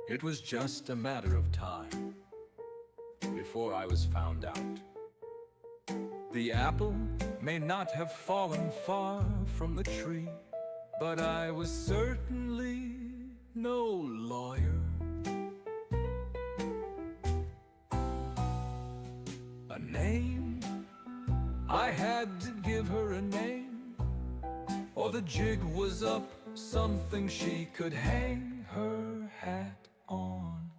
It was just a matter of time before I was found out. The apple may not have fallen far from the tree, but I was certainly no lawyer. A name, I had to give her a name, or the jig was up, something she could hang her hat on.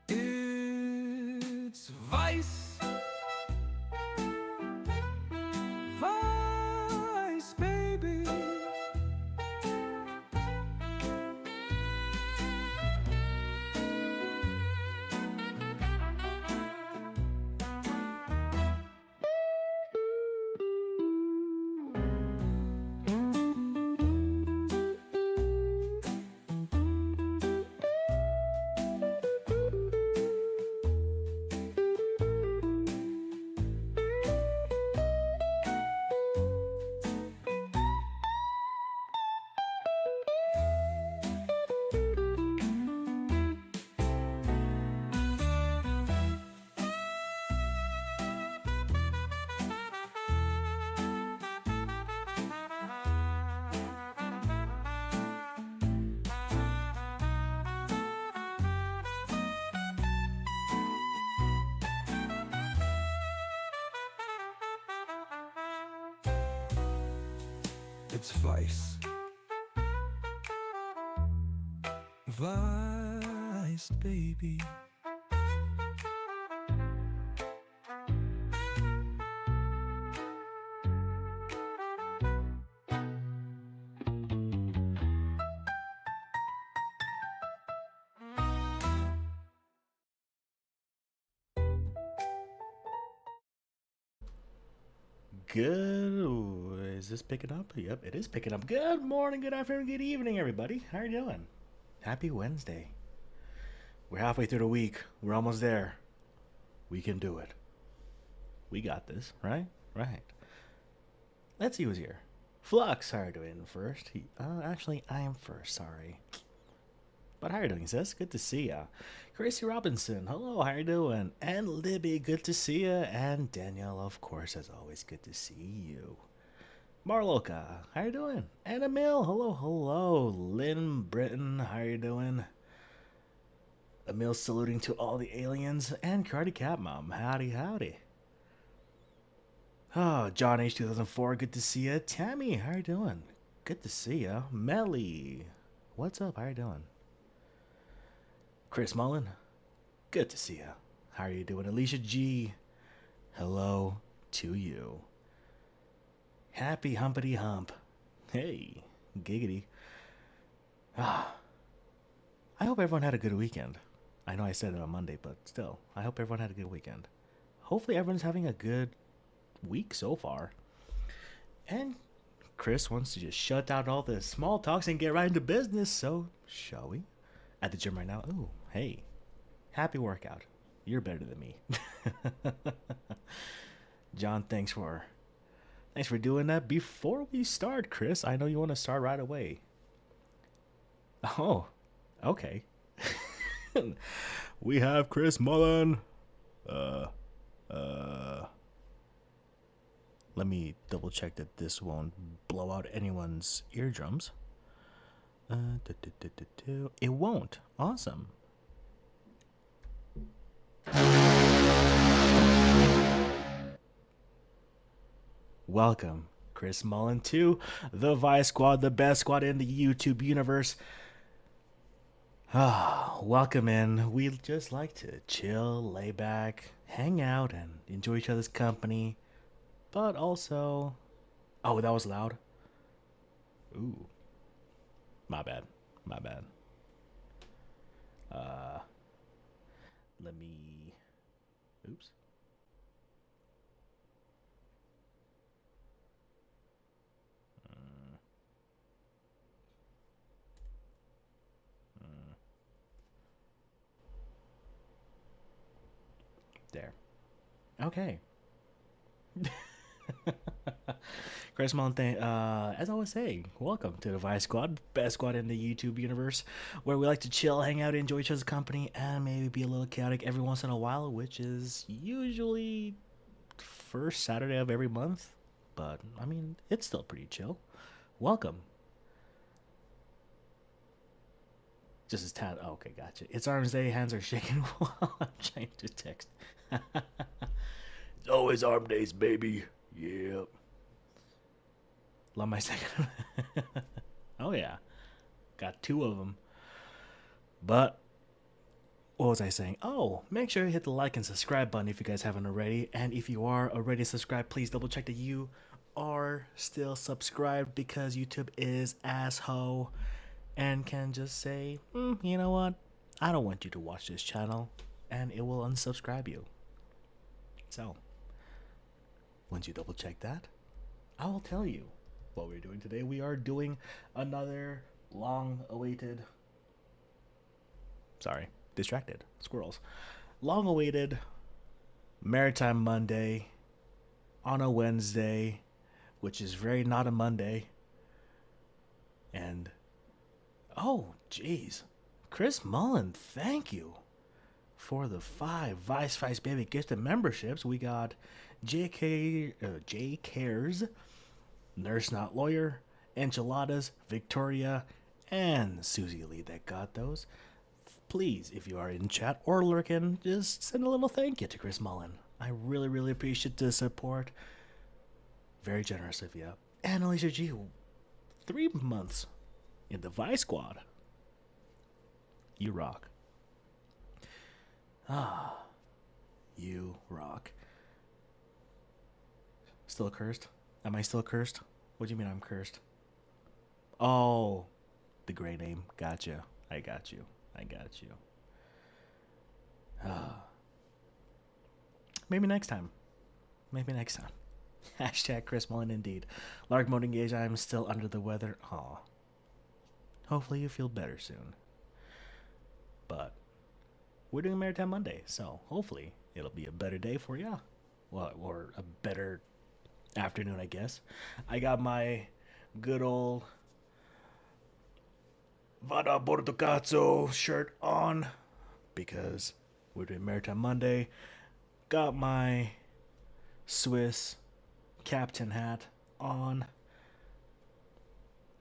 It's Vice, Vice, baby. It's Vice, Vice, baby. Good. Is this picking up? Yep, it is picking up. Good morning, good afternoon, good evening, everybody. How are you doing? Happy Wednesday. We're halfway through the week. We're almost there. We can do it. We got this, right? Right. Let's see who's here. Flux, how are you doing first? Actually, I am first, sorry. But how are you doing, sis? Good to see ya. Gracie Robinson, hello, how are you doing? And Libby, good to see ya. And Danielle, of course, as always, good to see you. Marloka, how are you doing? And Emil, hello, hello. Lynn Britton, how are you doing? Emil saluting to all the aliens. And Karate Cat Mom, howdy, howdy. Oh, John H 2004, good to see ya. Tammy, how are you doing? Good to see ya. Melly, what's up? How are you doing? Chris Mullen, good to see ya. How are you doing? Alicia G, hello to you. Happy humpity hump. Hey, giggity. I hope everyone had a good weekend. I know I said it on Monday, but still, I hope everyone had a good weekend. Hopefully everyone's having a good week so far. And Chris wants to just shut down all the small talks and get right into business, so shall we? At the gym right now. Ooh, hey. Happy workout. You're better than me. John, thanks for doing that. Before we start, Chris, I know you want to start right away. Oh, okay. We have Chris Mullen. Let me double check that this won't blow out anyone's eardrums. It won't. Awesome. Welcome, Chris Mullen, to the Vice Squad, the best squad in the YouTube universe. Welcome in. We just like to chill, lay back, hang out, and enjoy each other's company. But also... Oh, that was loud. Ooh. My bad. My bad. Let me... Oops. There. Okay. Chris Mullen, as I was saying, welcome to the Vice Squad, best squad in the YouTube universe, where we like to chill, hang out, enjoy each other's company, and maybe be a little chaotic every once in a while, which is usually first Saturday of every month. But, I mean, it's still pretty chill. Welcome. Just as Tad. Oh, okay, gotcha. It's Arms Day, hands are shaking while I'm trying to text. It's always arm days, baby. Yep. Love my second. Oh, yeah. Got two of them. But, what was I saying? Oh, make sure you hit the like and subscribe button if you guys haven't already. And if you are already subscribed, please double check that you are still subscribed, because YouTube is asshole and can just say, you know what? I don't want you to watch this channel, and it will unsubscribe you. So, once you double check that, I will tell you what we're doing today. We are doing another long-awaited... Sorry, distracted. Squirrels. Long-awaited Maritime Monday on a Wednesday, which is very not a Monday. And, oh, jeez. Chris Mullen, thank you for the 5 Vice Baby gifted memberships. We got J Cares, Nurse Not Lawyer, Enchiladas, Victoria, and Susie Lee that got those. Please, if you are in chat or lurking, just send a little thank you to Chris Mullen. I really, really appreciate the support. Very generous of you. And Alicia G, 3 months in the Vice Squad. You rock. Ah, you rock. Still cursed? Am I still cursed? What do you mean I'm cursed? Oh, the gray name. Gotcha. I got you. Maybe next time. Hashtag Chris Mullen indeed. Lark mode engaged. I'm still under the weather. Aw. Hopefully you feel better soon. But we're doing Maritime Monday, so hopefully it'll be a better day for you. Well, or a better afternoon, I guess. I got my good old Vada Bortocazzo shirt on because we're doing Maritime Monday. Got my Swiss captain hat on.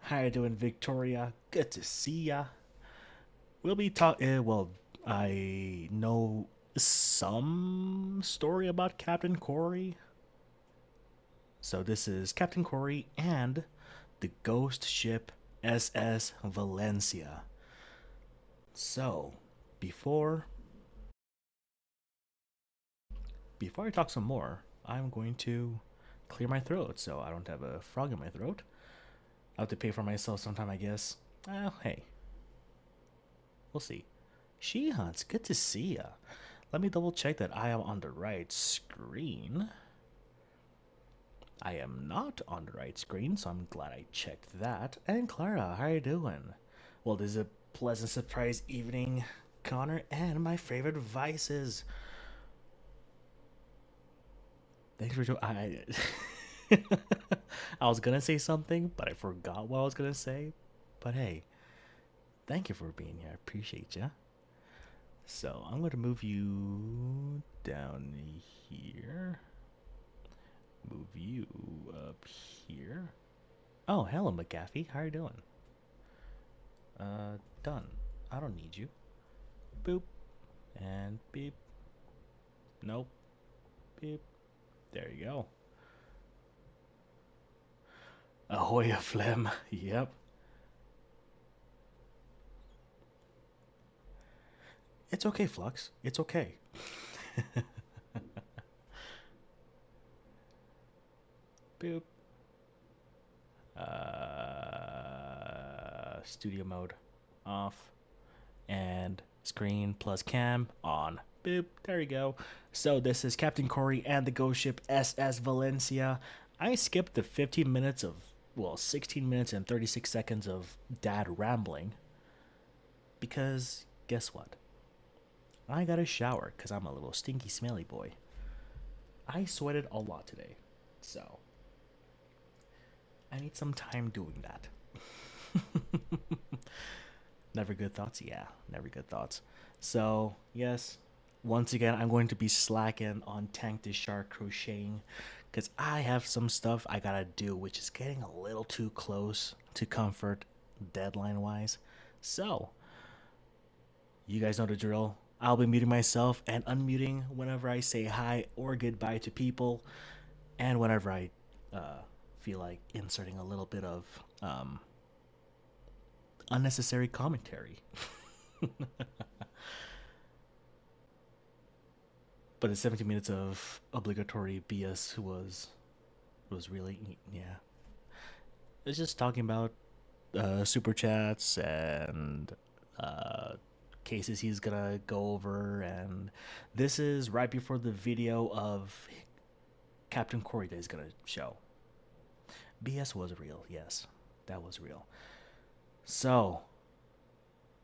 How you doing, Victoria? Good to see ya. We'll be talking. Well, I know some story about Captain Corey. So this is Captain Corey and the ghost ship SS Valencia. So, before I talk some more, I'm going to clear my throat so I don't have a frog in my throat. I'll have to pay for myself sometime, I guess. Well, hey. We'll see. She Hunts, good to see ya. Let me double check that I am on the right screen. I am not on the right screen, so I'm glad I checked that. And Clara, how are you doing? Well, this is a pleasant surprise evening, Connor, and my favorite vices. Thanks for I was gonna say something, but I forgot what I was gonna say. But hey, thank you for being here. I appreciate you. So I'm gonna move you down here. Move you up here. Oh, hello, McGaffey. How are you doing? Done. I don't need you. Boop. And beep. Nope. Beep. There you go. Ahoy, a phlegm. Yep. It's okay, Flux. It's okay. Boop. Studio mode off. And screen plus cam on. Boop. There you go. So this is Captain Corey and the ghost ship SS Valencia. I skipped the 15 minutes of, well, 16 minutes and 36 seconds of dad rambling. Because guess what? I got a shower because I'm a little stinky, smelly boy. I sweated a lot today. So, I need some time doing that. Never good thoughts? Yeah, never good thoughts. So, yes, once again, I'm going to be slacking on Tank the Shark crocheting because I have some stuff I gotta do, which is getting a little too close to comfort deadline wise. So, you guys know the drill. I'll be muting myself and unmuting whenever I say hi or goodbye to people, and whenever I uh, feel like inserting a little bit of unnecessary commentary. But the 17 minutes of obligatory BS was really, yeah. It's just talking about super chats and uh, cases he's gonna go over, and this is right before the video of Captain Corey that he's gonna show. BS was real, yes, that was real. So,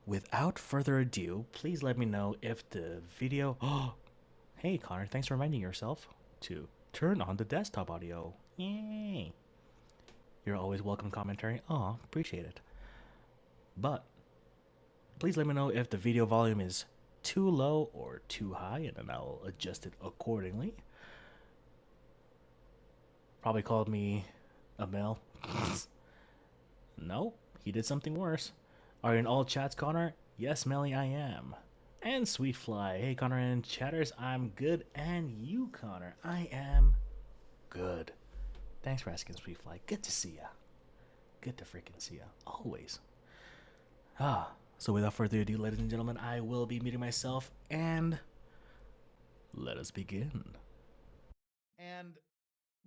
without further ado, please let me know if the video. Oh, hey Connor, thanks for reminding yourself to turn on the desktop audio. Yay! You're always welcome commentary. Aw, appreciate it. But please let me know if the video volume is too low or too high, and then I'll adjust it accordingly. Probably called me a male. No, he did something worse. Are you in all chats, Connor? Yes, Melly, I am. And Sweetfly. Hey, Connor and chatters, I'm good. And you, Connor, I am good. Thanks for asking, Sweetfly. Good to see ya. Good to freaking see ya. Always. So without further ado, ladies and gentlemen, I will be muting myself, and let us begin. And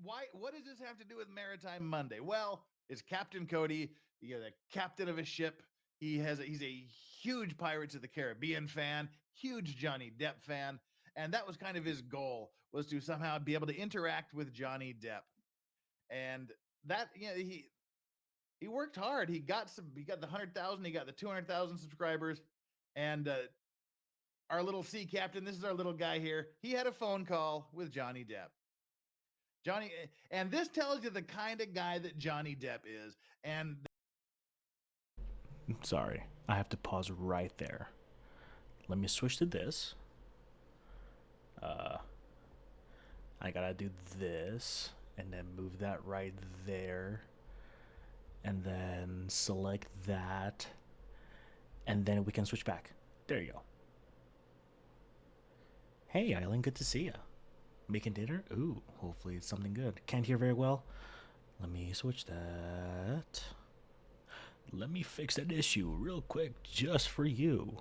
why? What does this have to do with Maritime Monday? Well, it's Captain Cody, the captain of a ship. He's a huge Pirates of the Caribbean fan, huge Johnny Depp fan, and that was kind of his goal, was to somehow be able to interact with Johnny Depp. And that, he worked hard. He got the 100,000, he got the 200,000 subscribers, and our little sea captain, this is our little guy here. He had a phone call with Johnny Depp. Johnny, and this tells you the kind of guy that Johnny Depp is. And Sorry, I have to pause right there. Let me switch to this. I gotta do this, and then move that right there, and then select that, and then we can switch back. There you go. Hey, Eileen, good to see ya. Making dinner? Ooh, hopefully it's something good. Can't hear very well. Let me switch that. Let me fix that issue real quick just for you.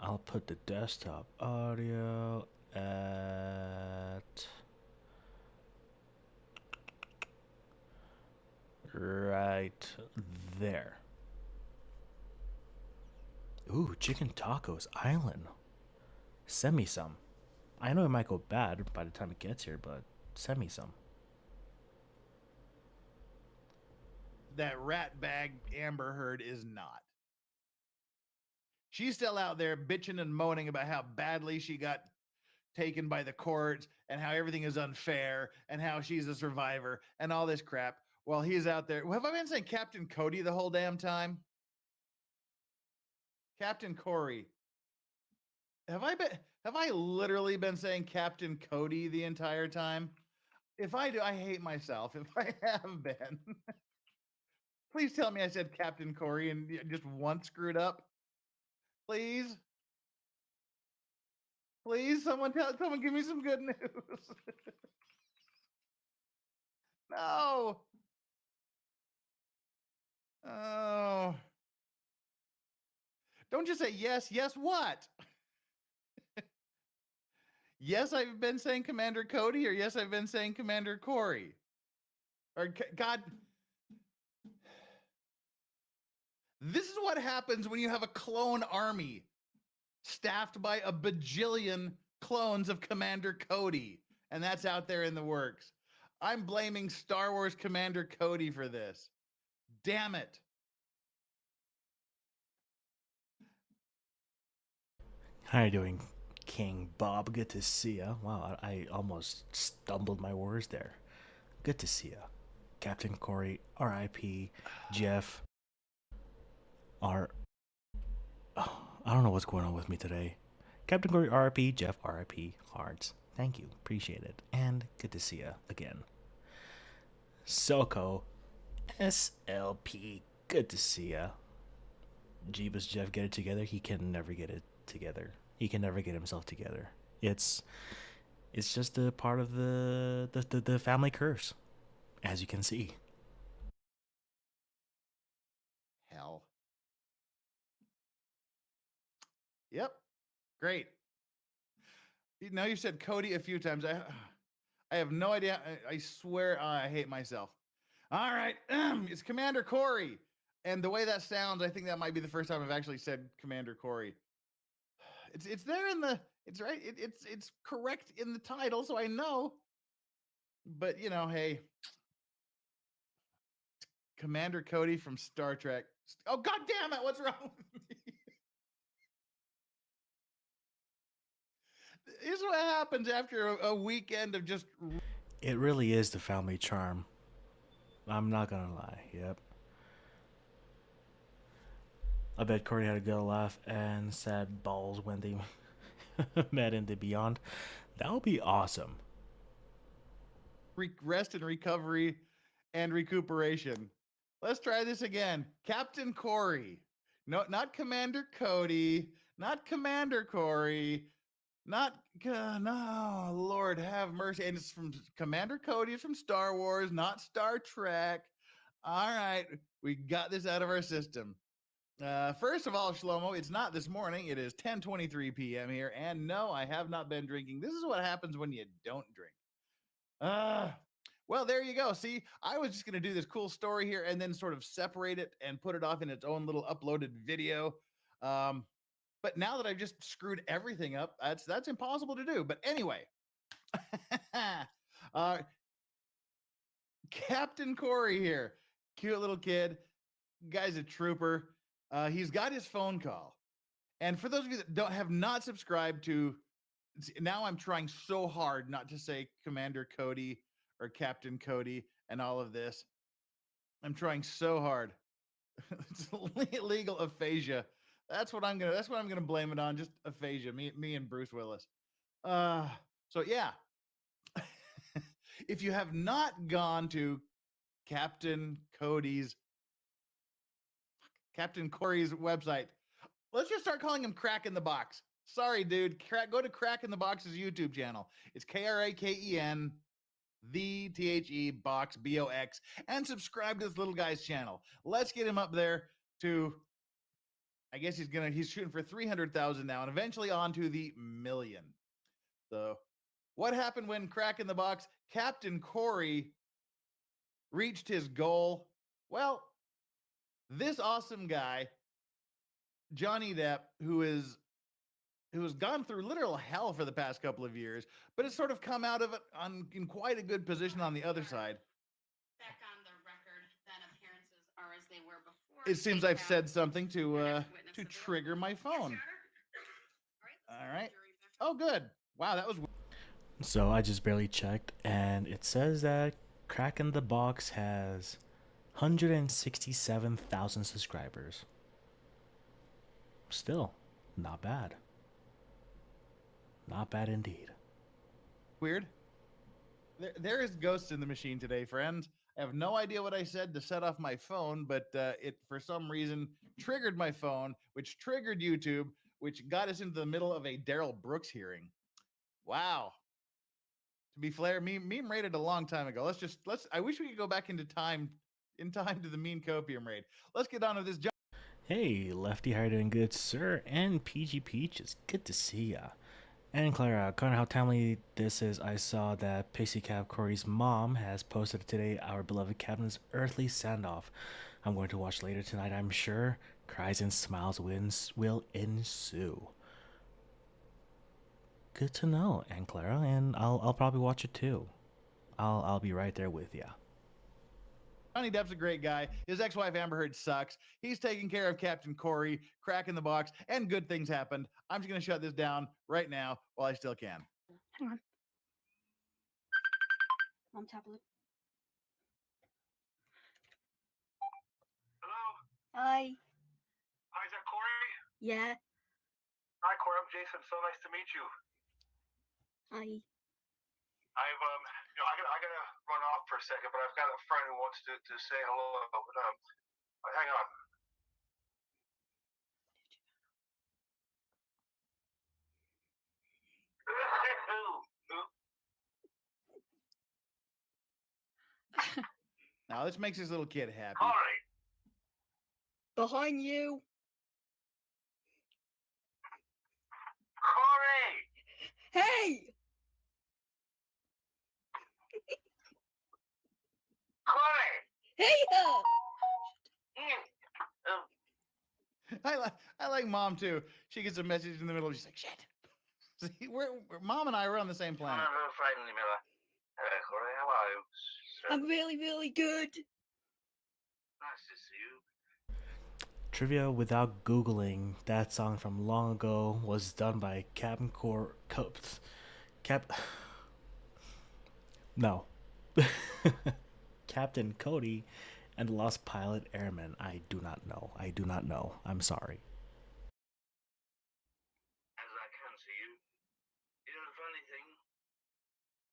I'll put the desktop audio at right there. Ooh, chicken tacos, Island. Send me some. I know it might go bad by the time it gets here, but send me some. that rat bag Amber Heard is not. She's still out there bitching and moaning about how badly she got taken by the courts and how everything is unfair and how she's a survivor and all this crap while he's out there. Have I been saying Captain Cody the whole damn time? Captain Corey. Have I literally been saying Captain Cody the entire time? If I do, I hate myself. If I have been. Please tell me I said Captain Corey and just once screwed up. Please. Please, someone give me some good news. No. Oh. Don't just say yes. Yes, what? Yes, I've been saying Commander Cody, or yes, I've been saying Commander Corey. Or God. This is what happens when you have a clone army staffed by a bajillion clones of Commander Cody. And that's out there in the works. I'm blaming Star Wars Commander Cody for this. Damn it. How you doing, King Bob? Good to see ya. Wow, I almost stumbled my words there. Good to see ya. Captain Corey, R.I.P. Jeff, R. Oh, I don't know what's going on with me today. Captain Corey, R.I.P. Jeff, R.I.P. Hearts. Thank you. Appreciate it. And good to see you again. Soko, SLP. Good to see ya. Jeebus Jeff, get it together. He can never get it together. He can never get himself together. It's just a part of the family curse, as you can see. Hell. Yep. Great. Now you said Cody a few times. I have no idea. I swear I hate myself. All right. It's Commander Corey. And the way that sounds, I think that might be the first time I've actually said Commander Corey. It's there in the it's right. It's correct in the title, so I know. But you know, hey, Commander Cody from Star Trek. Oh God damn it! What's wrong with me? Here's what happens after a weekend of just. It really is the family charm. I'm not gonna lie. Yep. I bet Corey had a good laugh and sad balls when they met in the beyond. That would be awesome. Rest and recovery and recuperation. Let's try this again. Captain Corey. No, not Commander Cody. Not Commander Corey. Not no, Lord have mercy. And it's from Commander Cody. It's from Star Wars, not Star Trek. All right, we got this out of our system. First of all, Shlomo, it's not this morning. It is 10:23 p.m. here, and no, I have not been drinking. This is what happens when you don't drink. Well, there you go. See, I was just going to do this cool story here and then sort of separate it and put it off in its own little uploaded video. But now that I've just screwed everything up, that's impossible to do. But anyway, Captain Corey here, cute little kid, guy's a trooper. He's got his phone call, and for those of you that have not subscribed to, now I'm trying so hard not to say Commander Cody or Captain Cody and all of this. I'm trying so hard. It's legal aphasia. That's what I'm gonna blame it on. Just aphasia. Me and Bruce Willis. So yeah. If you have not gone to Captain Corey's website, let's just start calling him Crack in the Box. Sorry, dude. Go to Crack in the Box's YouTube channel. It's KRAKEN the THE box BOX and subscribe to this little guy's channel. Let's get him up there to, I guess he's shooting for 300,000 now and eventually on to the million. So what happened when Crack in the Box Captain Corey reached his goal? Well, this awesome guy, Johnny Depp, who has gone through literal hell for the past couple of years, but has sort of come out of it in quite a good position on the other side. Back on the record, then appearances are as they were before. It seems I've said something to trigger my phone. All right. Oh, good. Wow, that was. So I just barely checked, and it says that Crack in the Box has 167,000 subscribers. Still, not bad. Not bad indeed. Weird. There is ghosts in the machine today, friends. I have no idea what I said to set off my phone, but it for some reason triggered my phone, which triggered YouTube, which got us into the middle of a Daryl Brooks hearing. Wow. To be fair, meme raided a long time ago. I wish we could go back into time to the mean copium raid. Let's get on with this. Hey, Lefty, how you doing, good sir? And PG Peaches, good to see ya. And Clara, kind of how timely this is, I saw that Pixie Cap Corey's mom has posted today our beloved Captain's earthly send-off. I'm going to watch later tonight, I'm sure. Cries and smiles will ensue. Good to know, Aunt Clara, and I'll probably watch it too. I'll be right there with ya. Johnny Depp's a great guy. His ex-wife Amber Heard sucks. He's taking care of Captain Corey, Crack in the Box, and good things happened. I'm just going to shut this down right now while I still can. Hang on. Mom tablet. Hi. Hi, is that Corey? Yeah. Hi, Corey. I'm Jason. So nice to meet you. Hi. I gotta run off for a second, but I've got a friend who wants to say hello. But, hang on. Now this makes this little kid happy. Corey. Behind you. Corey. Hey! Corey. Hey! I like mom too. She gets a message in the middle. She's like, "Shit." See, mom and I were on the same planet. I'm not frightened, Miller. Hello, Corey. How are you? I'm really, really good. Nice to see you. Trivia without Googling, that song from long ago was done by No. Captain Cody and the Lost Pilot Airman. I do not know. I'm sorry. As I can see you. You know the funny thing?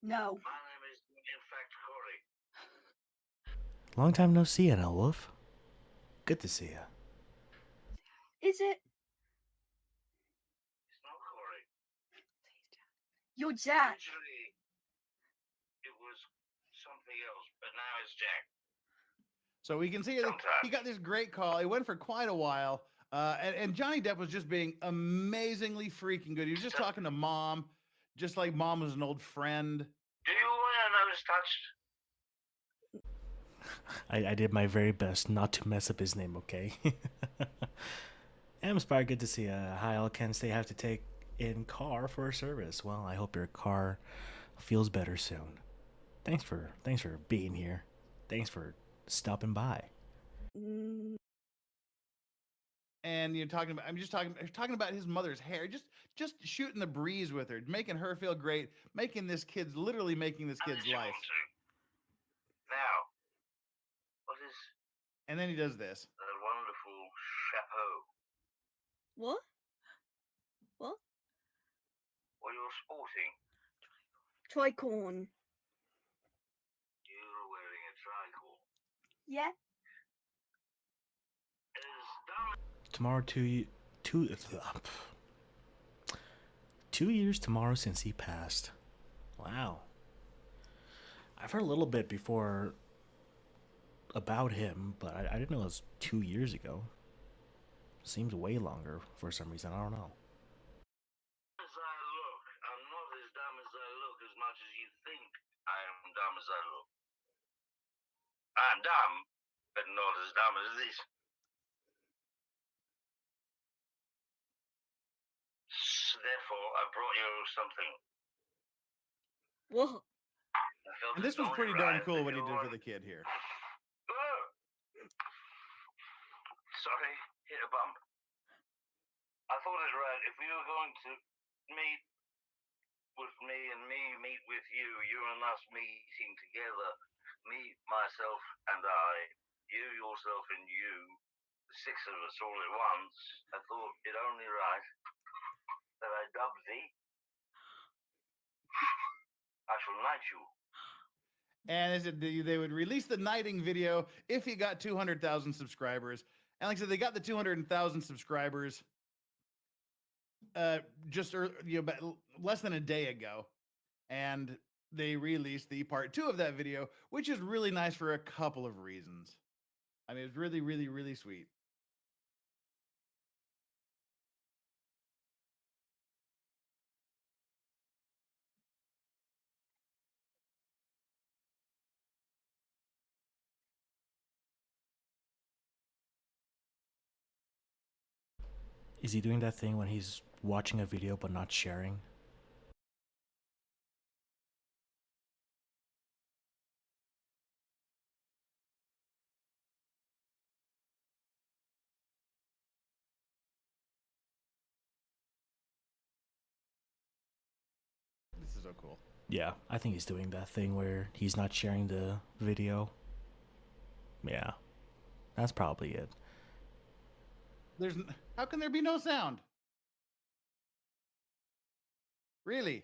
No. My name is, in fact, Corey. Long time no see, NL Wolf. Good to see ya. Is it? It's not Corey. You're Jack. Originally, it was something else, but now it's Jack. So we can see that he got this great call. He went for quite a while. And Johnny Depp was just being amazingly freaking good. He was just talking to mom, just like mom was an old friend. Do you want to know his touch? I did my very best not to mess up his name, okay? Spire, good to see ya. Hi, all Kent State have to take in car for a service. Well, I hope your car feels better soon. Thanks for being here. Thanks for stopping by. And you're talking about, I'm just talking about his mother's hair, just shooting the breeze with her, making her feel great, making this kid's life. Now, what is And then he does this. that wonderful chapeau? What? What? What you're sporting? Tricorn. You're wearing a tricorn. Yeah. Tomorrow, 2 years tomorrow since he passed. Wow. I've heard a little bit before about him, but I didn't know it was 2 years ago. Seems way longer for some reason. I don't know. As I look, I'm not as dumb as I look as much as you think I am dumb as I look. I'm dumb, but not as dumb as this. Therefore, I brought you something. What? And this was pretty darn cool what he did for the kid here. Sorry, hit a bump. I thought it right. If we were going to meet with me and me meet with you, you and us meeting together, me, myself, and I, you, yourself, and you, the six of us all at once, I thought it only right that I dubbed thee. I shall knight you. And they said they would release the knighting video if he got 200,000 subscribers. And like I said, they got the 200,000 subscribers less than a day ago. And they released the part 2 of that video, which is really nice for a couple of reasons. I mean, it's really, really, really sweet. Is he doing that thing when he's watching a video but not sharing? This is so cool. Yeah, I think he's doing that thing where he's not sharing the video. Yeah, that's probably it. How can there be no sound? Really?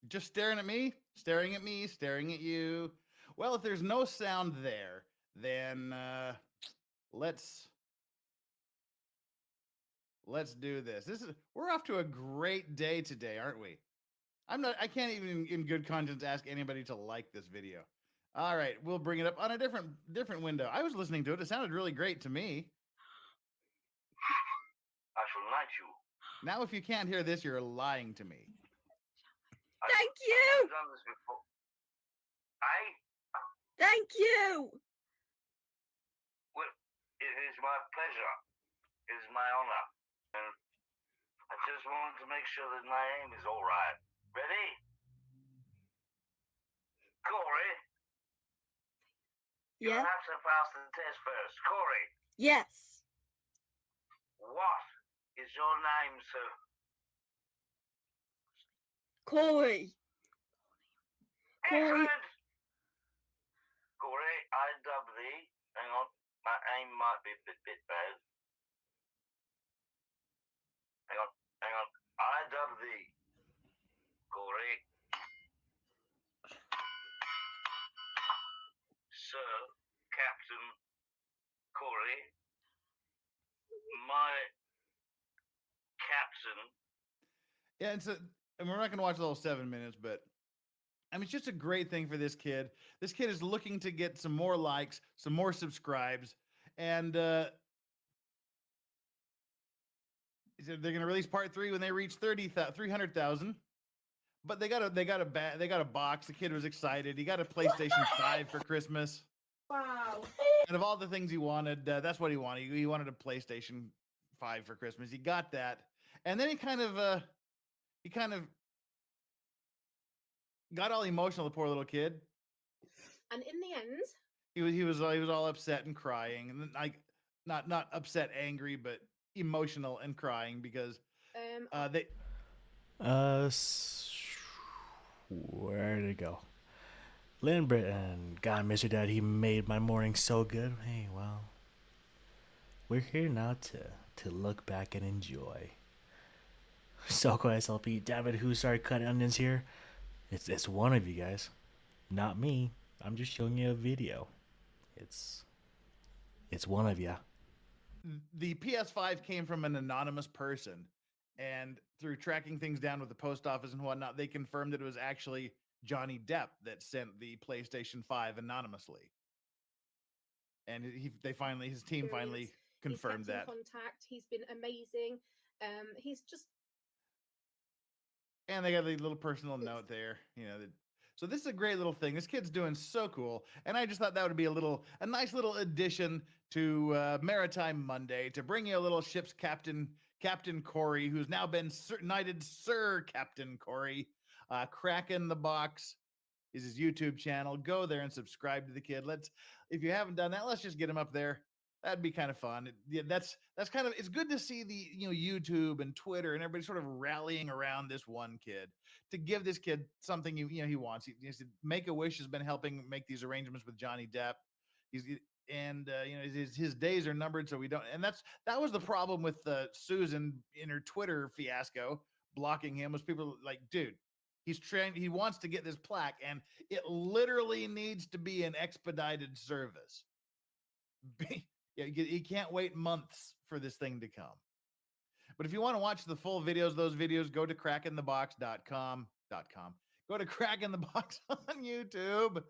Just staring at me, staring at me, staring at you. Well, if there's no sound there, then let's do this. We're off to a great day today, aren't we? I can't even in good conscience ask anybody to like this video. All right, we'll bring it up on a different window. I was listening to it. It sounded really great to me. I shall knight you. Now, if you can't hear this, you're lying to me. Thank you. I've done this before. Aye? Thank you. Well, it is my pleasure. It is my honor. And I just wanted to make sure that my aim is all right. Ready? Corey, Yeah. you'll have to pass the test first. Corey, Yes. what is your name, sir? Corey. Corey. Excellent. Corey, I dub thee. Hang on, my aim might be a bit bad. Hang on. I dub thee. Corey. Sir, Captain Corey. My captain. Yeah, and we're not going to watch the whole 7 minutes, but I mean, it's just a great thing for this kid. This kid is looking to get some more likes, some more subscribes, and they're going to release part 3 when they reach 300,000. But they got a box. The kid was excited. He got a PlayStation 5 for Christmas. Wow. And of all the things he wanted, that's what he wanted. He wanted a PlayStation 5 for Christmas. He got that, and then he kind of got all emotional. The poor little kid. And in the end, He was all upset and crying, and then not upset, angry, but emotional and crying because they. Where did it go? Lynn Britton, God, I miss your dad. He made my morning so good. Hey, well, we're here now to look back and enjoy. Soko SLP, David, who started cutting onions here? It's one of you guys, not me. I'm just showing you a video. It's one of you. The PS5 came from an anonymous person, and through tracking things down with the post office and whatnot, they confirmed that it was actually Johnny Depp that sent the PlayStation 5 anonymously. And his team finally confirmed he's kept that. in contact. He's been amazing. He's just. And they got a little personal note there, so this is a great little thing. This kid's doing so cool, and I just thought that would be a nice little addition to Maritime Monday to bring you a little ship's captain, Captain Corey, who's now been knighted Sir Captain Corey. Cracking the Box is his YouTube channel. Go there and subscribe to the kid. If you haven't done that, let's just get him up there. That'd be kind of fun. That's kind of, it's good to see the YouTube and Twitter and everybody sort of rallying around this one kid to give this kid something he wants. Make-A-Wish has been helping make these arrangements with Johnny Depp. His days are numbered, so we don't. And that was the problem with Susan in her Twitter fiasco blocking him. Was people like, dude, he's trained. He wants to get this plaque, and it literally needs to be an expedited service. You can't wait months for this thing to come. But if you want to watch the full videos, those videos, go to crackinthebox.com. Go to Crack in the Box on YouTube.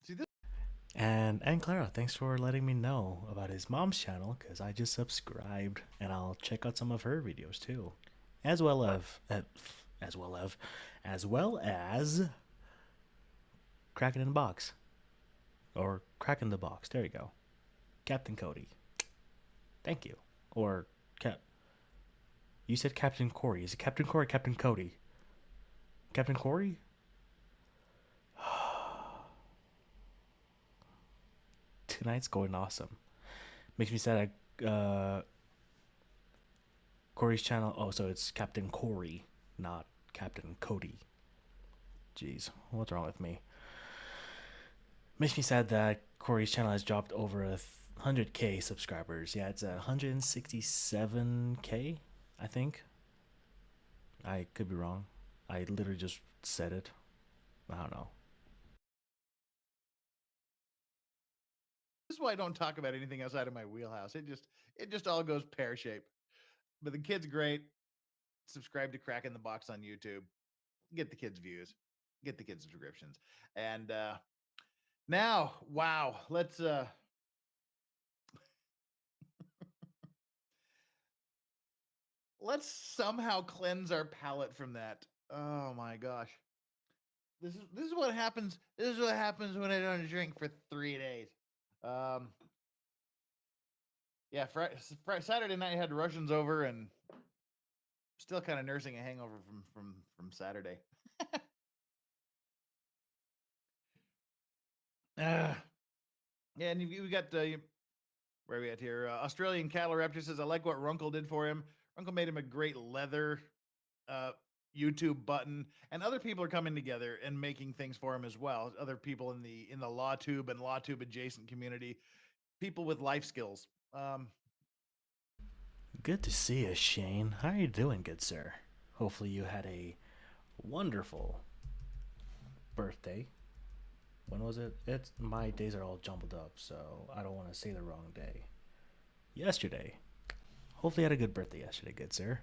See this. And Clara, thanks for letting me know about his mom's channel, because I just subscribed, and I'll check out some of her videos too, as well as Cracking in the Box, or Cracking the Box. There you go, Captain Cody. Thank you. Or you said Captain Corey. Is it Captain Corey or Captain Cody? Captain Corey? Tonight's going awesome. Makes me sad. Corey's channel. Oh, so it's Captain Corey, not Captain Cody. Jeez, what's wrong with me? Makes me sad that Corey's channel has dropped over 100K subscribers. Yeah, it's 167K, I think. I could be wrong. I literally just said it. I don't know. This is why I don't talk about anything outside of my wheelhouse. It just all goes pear shaped. But the kid's great. Subscribe to Crack in the Box on YouTube. Get the kids' views. Get the kids' subscriptions. And now, wow, let's somehow cleanse our palate from that. Oh my gosh. This is what happens. This is what happens when I don't drink for 3 days. Um yeah, Saturday night I had Russians over and still kind of nursing a hangover from Saturday. Yeah, and we got where are we at here? Australian Cattle Raptor says, I like what Runkle did for him. Runkle made him a great leather uh, YouTube button, and other people are coming together and making things for him as well. Other people in the LawTube and LawTube adjacent community, people with life skills. Good to see you, Shane. How are you doing, good sir? Hopefully you had a wonderful birthday. When was it? It's my days are all jumbled up, so I don't want to say the wrong day. Yesterday. Hopefully you had a good birthday yesterday, good sir.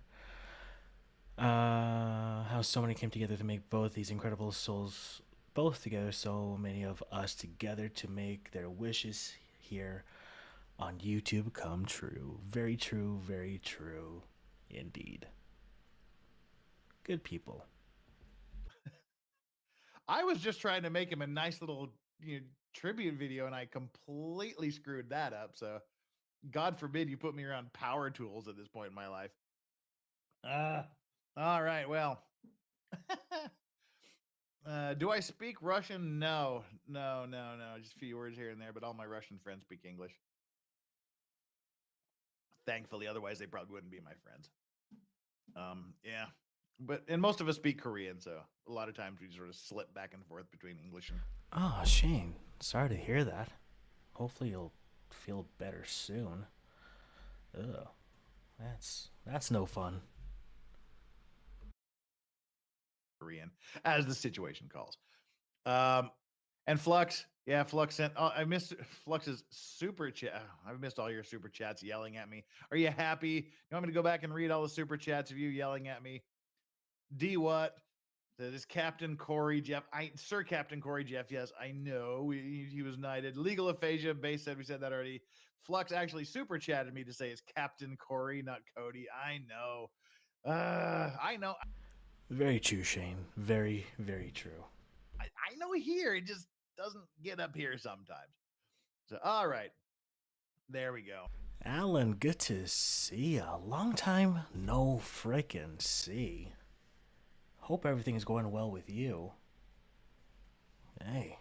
How so many came together to make both these incredible souls both together, so many of us together to make their wishes here on YouTube come true. Very true, very true indeed. Good people. I was just trying to make him a nice little tribute video, and I completely screwed that up. So, God forbid you put me around power tools at this point in my life. All right. Well, do I speak Russian? No. Just a few words here and there, but all my Russian friends speak English. Thankfully, otherwise they probably wouldn't be my friends. Yeah. And most of us speak Korean, so a lot of times we sort of slip back and forth between English and. Oh, Shane. Sorry to hear that. Hopefully you'll feel better soon. Ugh. That's no fun. Korean, as the situation calls. And Flux, yeah, Flux sent. Oh, I missed Flux's super chat. I've missed all your super chats yelling at me. Are you happy? You want me to go back and read all the super chats of you yelling at me? D what? This Captain Corey Jeff. Sir Captain Corey Jeff. Yes, I know. He was knighted. Legal aphasia. Base said we said that already. Flux actually super chatted me to say it's Captain Corey, not Cody. I know. I know. Very true, Shane. Very, very true. I know here. It just doesn't get up here sometimes. So, all right. There we go. Alan, good to see ya. Long time no frickin' see. Hope everything is going well with you. Hey,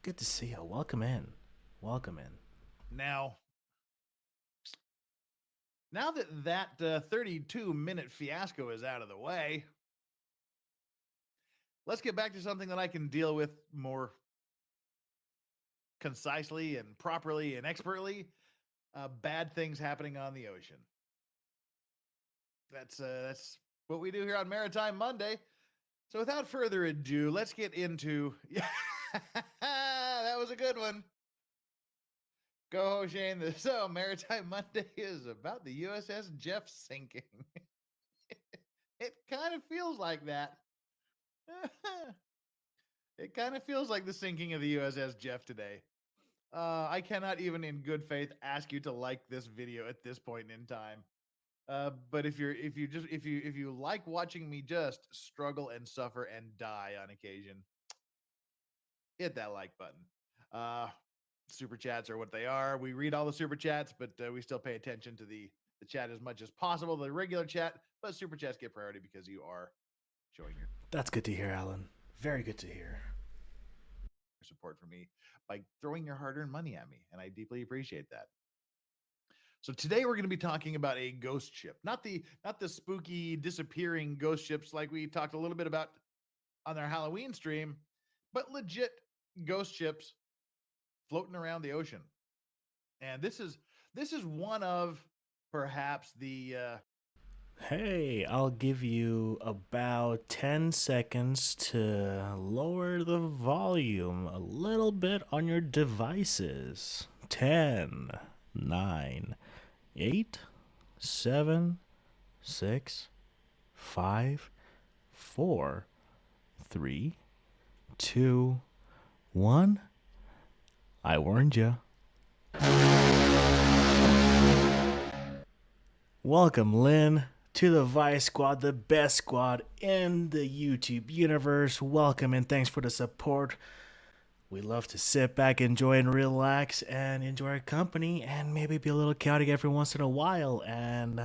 good to see you. Welcome in. Welcome in. Now that 32-minute fiasco is out of the way, let's get back to something that I can deal with more concisely and properly and expertly. Bad things happening on the ocean. That's what we do here on Maritime Monday. So without further ado, let's get into. Yeah, that was a good one. Go, Shane. So Maritime Monday is about the USS Jeff sinking. It kind of feels like that. It kind of feels like the sinking of the USS Jeff today. I cannot even in good faith ask you to like this video at this point in time. But if you like watching me just struggle and suffer and die on occasion, hit that like button. Super chats are what they are. We read all the super chats, but we still pay attention to the chat as much as possible, the regular chat, but super chats get priority because you are showing your. That's good to hear, Alan. Very good to hear. Support for me by throwing your hard-earned money at me, and I deeply appreciate that. So today we're going to be talking about a ghost ship, not the spooky disappearing ghost ships like we talked a little bit about on our Halloween stream, but legit ghost ships floating around the ocean. And this is one of perhaps the Hey, I'll give you about 10 seconds to lower the volume a little bit on your devices. 10, 9, 8, 7, 6, 5, 4, 3, 2, 1. I warned you. Welcome, Lynn, to the Vice Squad, the best squad in the YouTube universe. Welcome and thanks for the support. We love to sit back, enjoy and relax, and enjoy our company, and maybe be a little chaotic every once in a while, and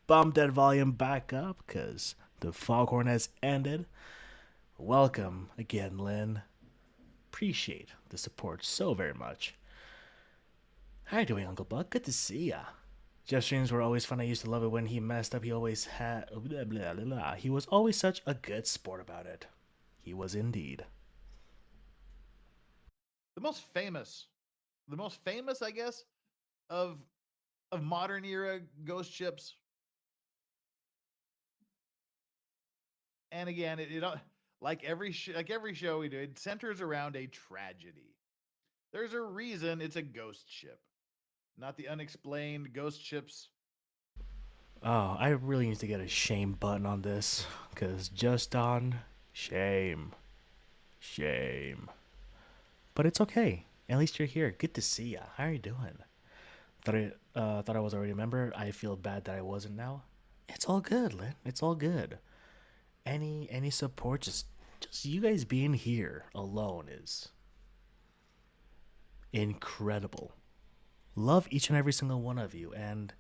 bump that volume back up, because the foghorn has ended. Welcome again, Lynn. Appreciate the support so very much. How you doing, Uncle Buck? Good to see ya. Jeff streams were always fun. I used to love it when he messed up. He always had... Blah, blah, blah, blah. He was always such a good sport about it. He was indeed. the most famous, I guess, of modern era ghost ships. And again, it like every show we do, it centers around a tragedy. There's a reason it's a ghost ship, not the unexplained ghost ships. Oh, I really need to get a shame button on this. Because just on shame. Shame. But it's okay. At least you're here. Good to see ya. How are you doing? Thought I was already a member. I feel bad that I wasn't now. It's all good, Lynn. It's all good. Any support, just you guys being here alone is incredible. Love each and every single one of you, and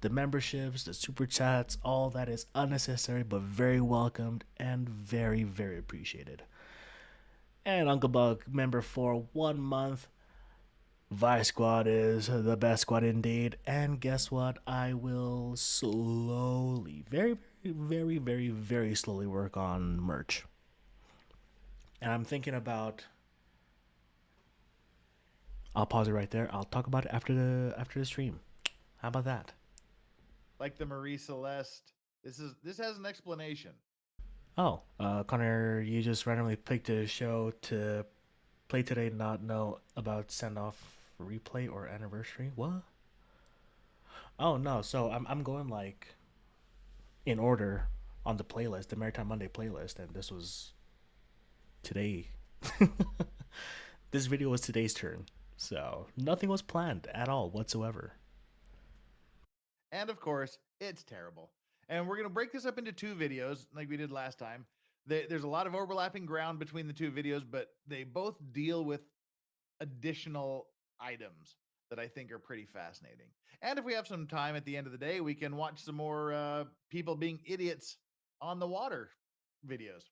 the memberships, the super chats, all that is unnecessary but very welcomed and very, very appreciated. And Uncle Buck, member for 1 month. Vice Squad is the best squad indeed. And guess what? I will slowly, very, very, very, very slowly work on merch. And I'm thinking about... I'll pause it right there. I'll talk about it after the stream. How about that? Like the Marie Celeste. This has an explanation. Oh, Connor, you just randomly picked a show to play today, not know about send off replay or anniversary. What? Oh no, so I'm going like in order on the playlist, the Maritime Monday playlist, and this was today. This video was today's turn, so nothing was planned at all whatsoever. And of course, it's terrible. And we're going to break this up into 2 videos like we did last time. There's a lot of overlapping ground between the 2 videos, but they both deal with additional items that I think are pretty fascinating. And if we have some time at the end of the day, we can watch some more people being idiots on the water videos.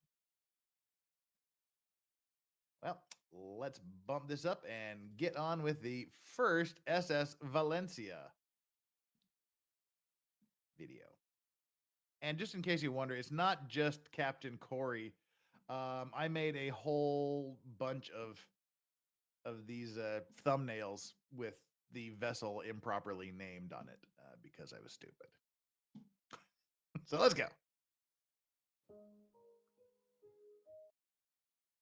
Well, let's bump this up and get on with the first SS Valencia video. And just in case you wonder, it's not just Captain Corey. I made a whole bunch of these thumbnails with the vessel improperly named on it because I was stupid. So let's go.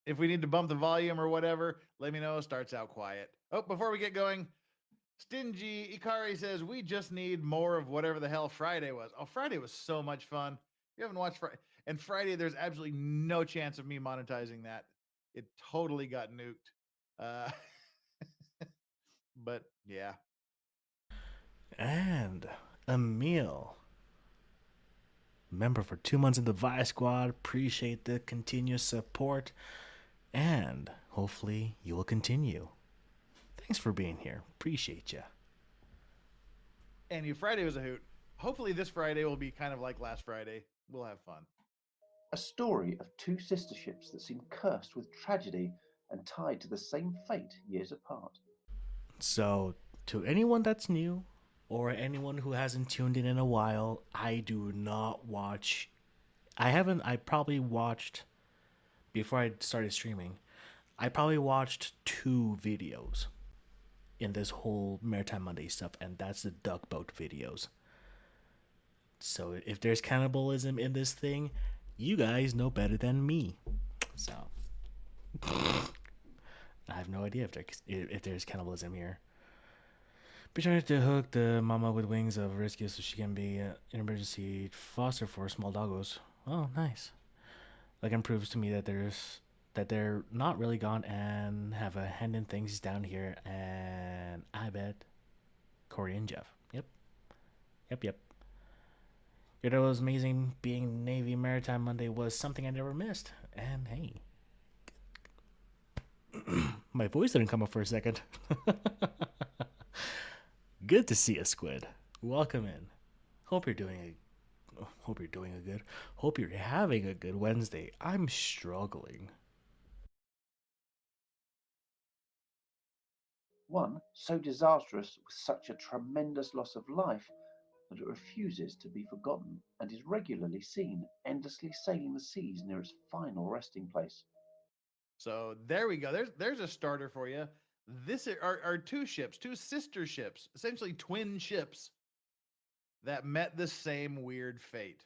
If we need to bump the volume or whatever, let me know. Starts out quiet. Oh, before we get going, Stingy Ikari says, we just need more of whatever the hell Friday was. Oh, Friday was so much fun. If you haven't watched Friday, and Friday, there's absolutely no chance of me monetizing that. It totally got nuked. But yeah. And Emil, member for 2 months in the Vice Squad. Appreciate the continuous support, and hopefully you will continue. Thanks for being here. Appreciate you. And you, Friday was a hoot. Hopefully this Friday will be kind of like last Friday. We'll have fun. A story of 2 sister ships that seem cursed with tragedy and tied to the same fate years apart. So, to anyone that's new, or anyone who hasn't tuned in a while, I do not watch... I probably watched, before I started streaming, I probably watched 2 videos in this whole Maritime Monday stuff, and that's the duck boat videos. So if there's cannibalism in this thing, you guys know better than me. So I have no idea if there's cannibalism here. Be trying to hook the mama with wings of rescue so she can be an emergency foster for small doggos. Oh, nice. Again, proves to me that they're not really gone and have a hand in things down here. And I bet Corey and Jeff. Yep. It was amazing. Being Navy Maritime Monday was something I never missed. And hey, my voice didn't come up for a second. Good to see you, Squid. Welcome in. Hope you're having a good Wednesday. I'm struggling. One so disastrous with such a tremendous loss of life that it refuses to be forgotten and is regularly seen endlessly sailing the seas near its final resting place. So there we go. There's a starter for you. This are two ships, two sister ships, essentially twin ships that met the same weird fate.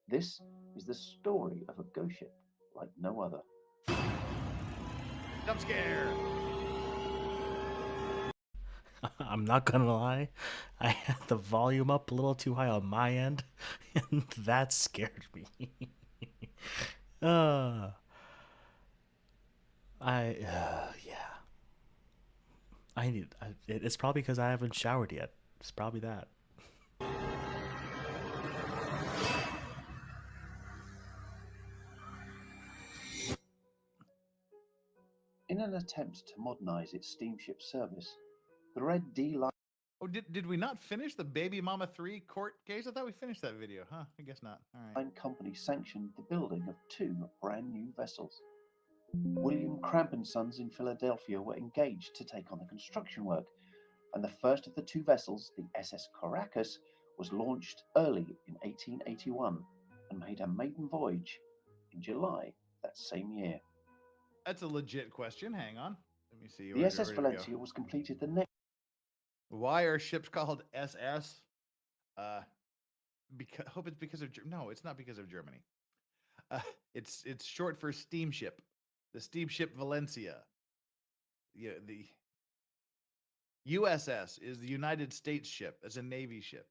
This is the story of a ghost ship like no other. Jump scare. I'm not gonna lie, I had the volume up a little too high on my end, and that scared me. Yeah. It's probably because I haven't showered yet. It's probably that. In an attempt to modernize its steamship service, the Red D Line Oh, did we not finish the Baby Mama 3 court case? I thought we finished that video. Huh, I guess not. All right. Company sanctioned the building of two brand new vessels. William Cramp and Sons in Philadelphia were engaged to take on the construction work, and the first of the two vessels, the SS Caracas, was launched early in 1881 and made a maiden voyage in July that same year. That's a legit question. Hang on. Let me see. The SS Valencia was completed the next. Why are ships called SS? Because hope it's because of no, it's not because of Germany. It's short for steamship. The steamship Valencia. Yeah, the USS is the United States ship. It's a Navy ship.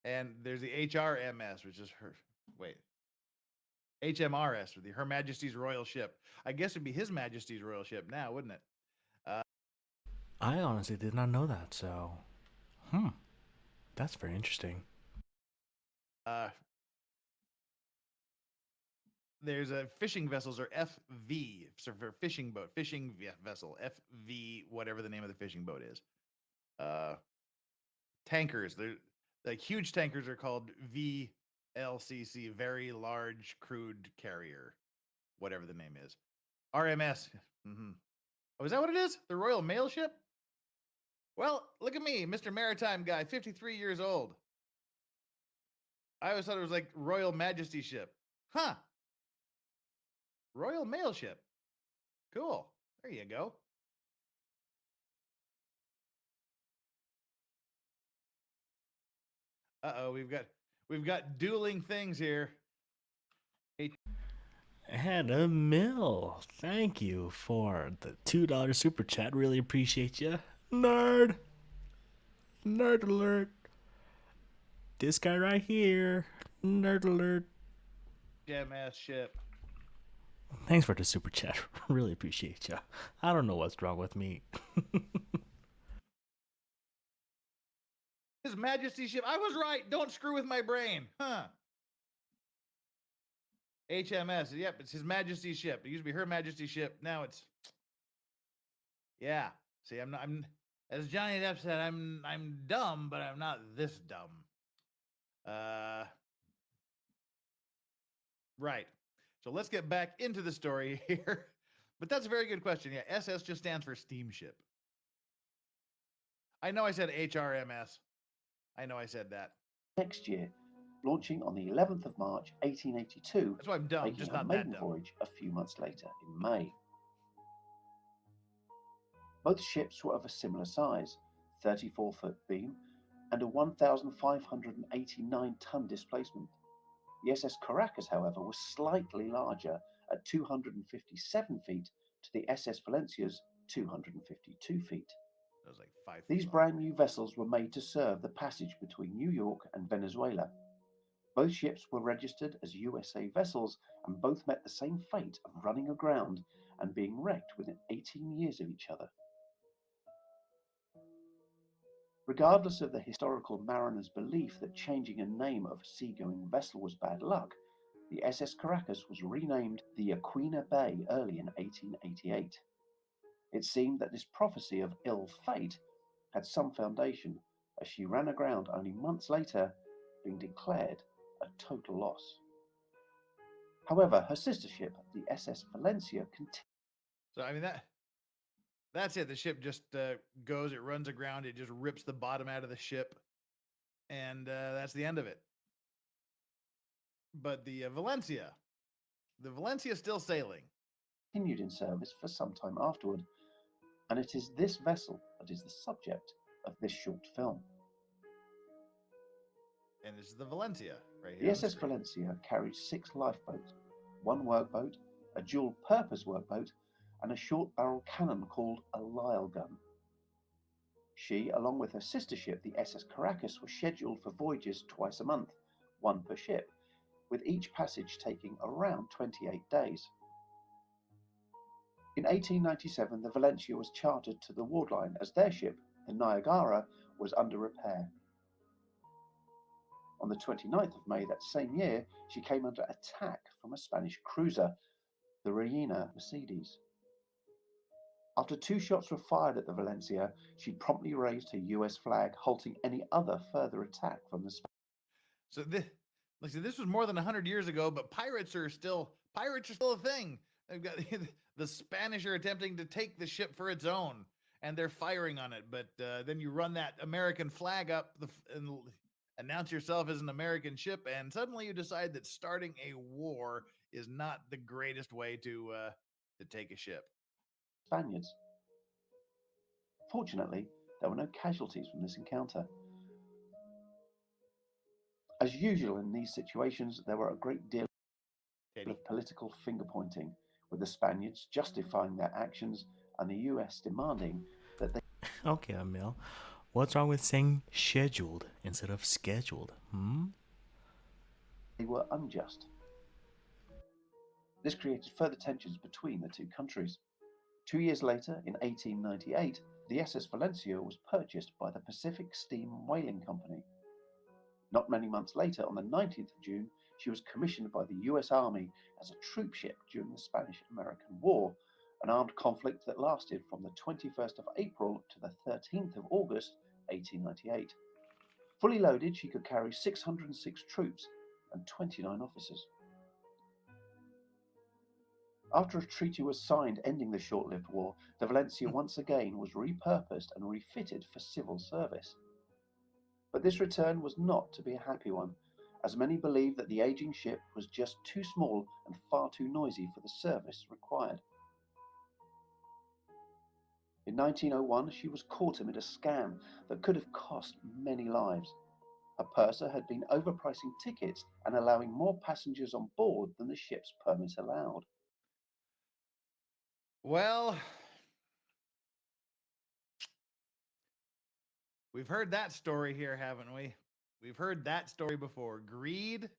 And there's the HRMS, which is HMRS, or the Her Majesty's Royal Ship. I guess it'd be His Majesty's Royal Ship now, wouldn't it? I honestly did not know that, so that's very interesting. There's a fishing vessels, or FV, so for fishing boat, fishing vessel, FV, whatever the name of the fishing boat is. Tankers, they're like huge tankers are called VLCC, very large crude carrier, whatever the name is. RMS. Oh, is that what it is? The Royal Mail Ship? Well, look at me, Mr. Maritime guy, 53 years old. I always thought it was like Royal Majesty Ship. Huh. Royal Mail Ship. Cool. There you go. Uh-oh, we've got dueling things here. Hannah Mill, thank you for the $2 super chat. Really appreciate you. Nerd alert. This guy right here. Nerd alert. Jam-ass ship. Thanks for the super chat. Really appreciate you. I don't know what's wrong with me. His Majesty's ship. I was right. Don't screw with my brain. Huh. HMS. Yep, it's His Majesty's ship. It used to be Her Majesty's ship. Now it's. Yeah. See, I'm as Johnny Depp said, I'm dumb, but I'm not this dumb. Right. So let's get back into the story here. But that's a very good question. Yeah, SS just stands for steamship. I know I said HRMS. I know I said that. Next year, launching on the 11th of March 1882, That's why I'm dumb, making just a not that maiden dumb. voyage a few months later in May. Both ships were of a similar size, 34-foot beam and a 1,589-ton displacement. The SS Caracas, however, was slightly larger at 257 feet to the SS Valencia's 252 feet. That was like 5 feet These long. brand new vessels were made to serve the passage between New York and Venezuela. Both ships were registered as USA vessels and both met the same fate of running aground and being wrecked within 18 years of each other. Regardless of the historical mariner's belief that changing a name of a seagoing vessel was bad luck, the SS Caracas was renamed the Yaquina Bay early in 1888. It seemed that this prophecy of ill fate had some foundation, as she ran aground only months later, being declared a total loss. However, her sister ship, the SS Valencia, continued. So I mean that's it. The ship just goes, it runs aground, it just rips the bottom out of the ship, and that's the end of it. But the Valencia is still sailing. Continued in service for some time afterward, and it is this vessel that is the subject of this short film. And this is the Valencia right here. The SS Valencia carried 6 lifeboats, 1 workboat, a dual-purpose workboat, and a short-barrel cannon called a Lyle gun. She, along with her sister ship, the SS Caracas, were scheduled for voyages twice a month, 1 per ship, with each passage taking around 28 days. In 1897, the Valencia was chartered to the Wardline as their ship, the Niagara, was under repair. On the 29th of May that same year, she came under attack from a Spanish cruiser, the Reina Mercedes. After 2 shots were fired at the Valencia, she promptly raised her US flag, halting any other further attack from the Spanish. So this was more than 100 years ago, but pirates are still a thing. They've got the Spanish are attempting to take the ship for its own, and they're firing on it. But then you run that American flag up and announce yourself as an American ship, and suddenly you decide that starting a war is not the greatest way to take a ship. Spaniards. Fortunately, there were no casualties from this encounter. As usual in these situations, there were a great deal of political finger-pointing, with the Spaniards justifying their actions and the US demanding that they... Okay, Emil. What's wrong with saying scheduled instead of scheduled? They were unjust. This created further tensions between the 2 countries. 2 years later, in 1898, the SS Valencia was purchased by the Pacific Steam Whaling Company. Not many months later, on the 19th of June, she was commissioned by the US Army as a troop ship during the Spanish-American War, an armed conflict that lasted from the 21st of April to the 13th of August, 1898. Fully loaded, she could carry 606 troops and 29 officers. After a treaty was signed ending the short-lived war, the Valencia once again was repurposed and refitted for civil service. But this return was not to be a happy one, as many believed that the aging ship was just too small and far too noisy for the service required. In 1901, she was caught amid a scam that could have cost many lives. A purser had been overpricing tickets and allowing more passengers on board than the ship's permit allowed. Well, we've heard that story here, haven't we? We've heard that story before. Greed,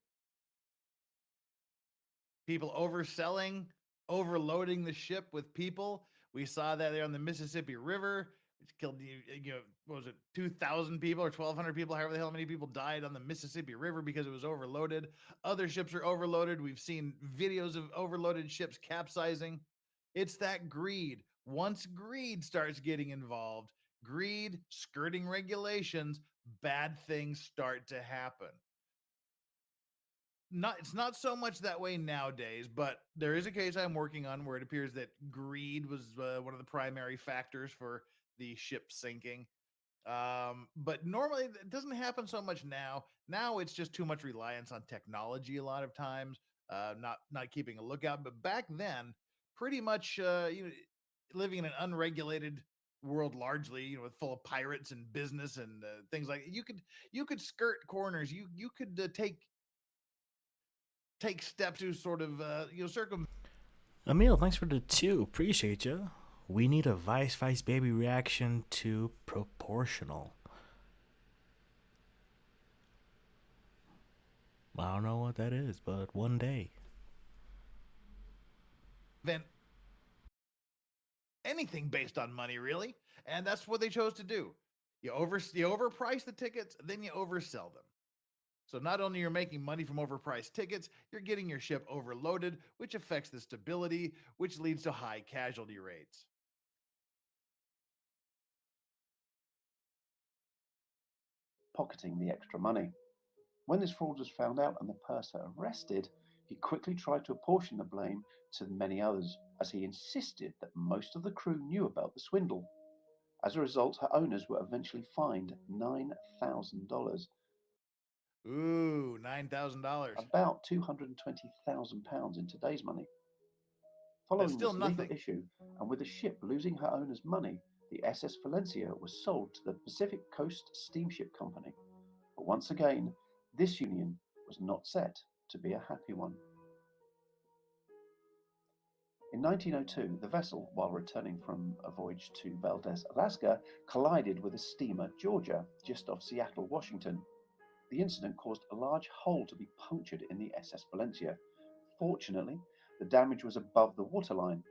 people overselling, overloading the ship with people. We saw that there on the Mississippi River, which killed, what was it, 2,000 people or 1,200 people, however the hell many people died on the Mississippi River because it was overloaded. Other ships are overloaded. We've seen videos of overloaded ships capsizing. It's that greed. Once greed starts getting involved, greed, skirting regulations, bad things start to happen. It's not so much that way nowadays, but there is a case I'm working on where it appears that greed was one of the primary factors for the ship sinking. But normally it doesn't happen so much now. Now it's just too much reliance on technology a lot of times, not keeping a lookout. But back then, pretty much living in an unregulated world largely, full of pirates and business and things like you could skirt corners. You could take steps to sort of circumvent. Emil, thanks for the 2. Appreciate you. We need a Vice Baby reaction to proportional. I don't know what that is, but one day. Anything based on money, really, and that's what they chose to do. You overprice the tickets, then you oversell them. So not only you're making money from overpriced tickets, you're getting your ship overloaded, which affects the stability, which leads to high casualty rates. Pocketing the extra money. When this fraud was found out and the purser arrested, he quickly tried to apportion the blame to many others, as he insisted that most of the crew knew about the swindle. As a result, her owners were eventually fined $9,000, Ooh, $9,000. about £220,000 in today's money. That's Following still this legal nothing. issue, and with the ship losing her owner's money, the SS Valencia was sold to the Pacific Coast Steamship Company. But once again, this union was not set to be a happy one. In 1902, the vessel, while returning from a voyage to Valdez, Alaska, collided with a steamer Georgia just off Seattle, Washington. The incident caused a large hole to be punctured in the SS Valencia. Fortunately, the damage was above the waterline.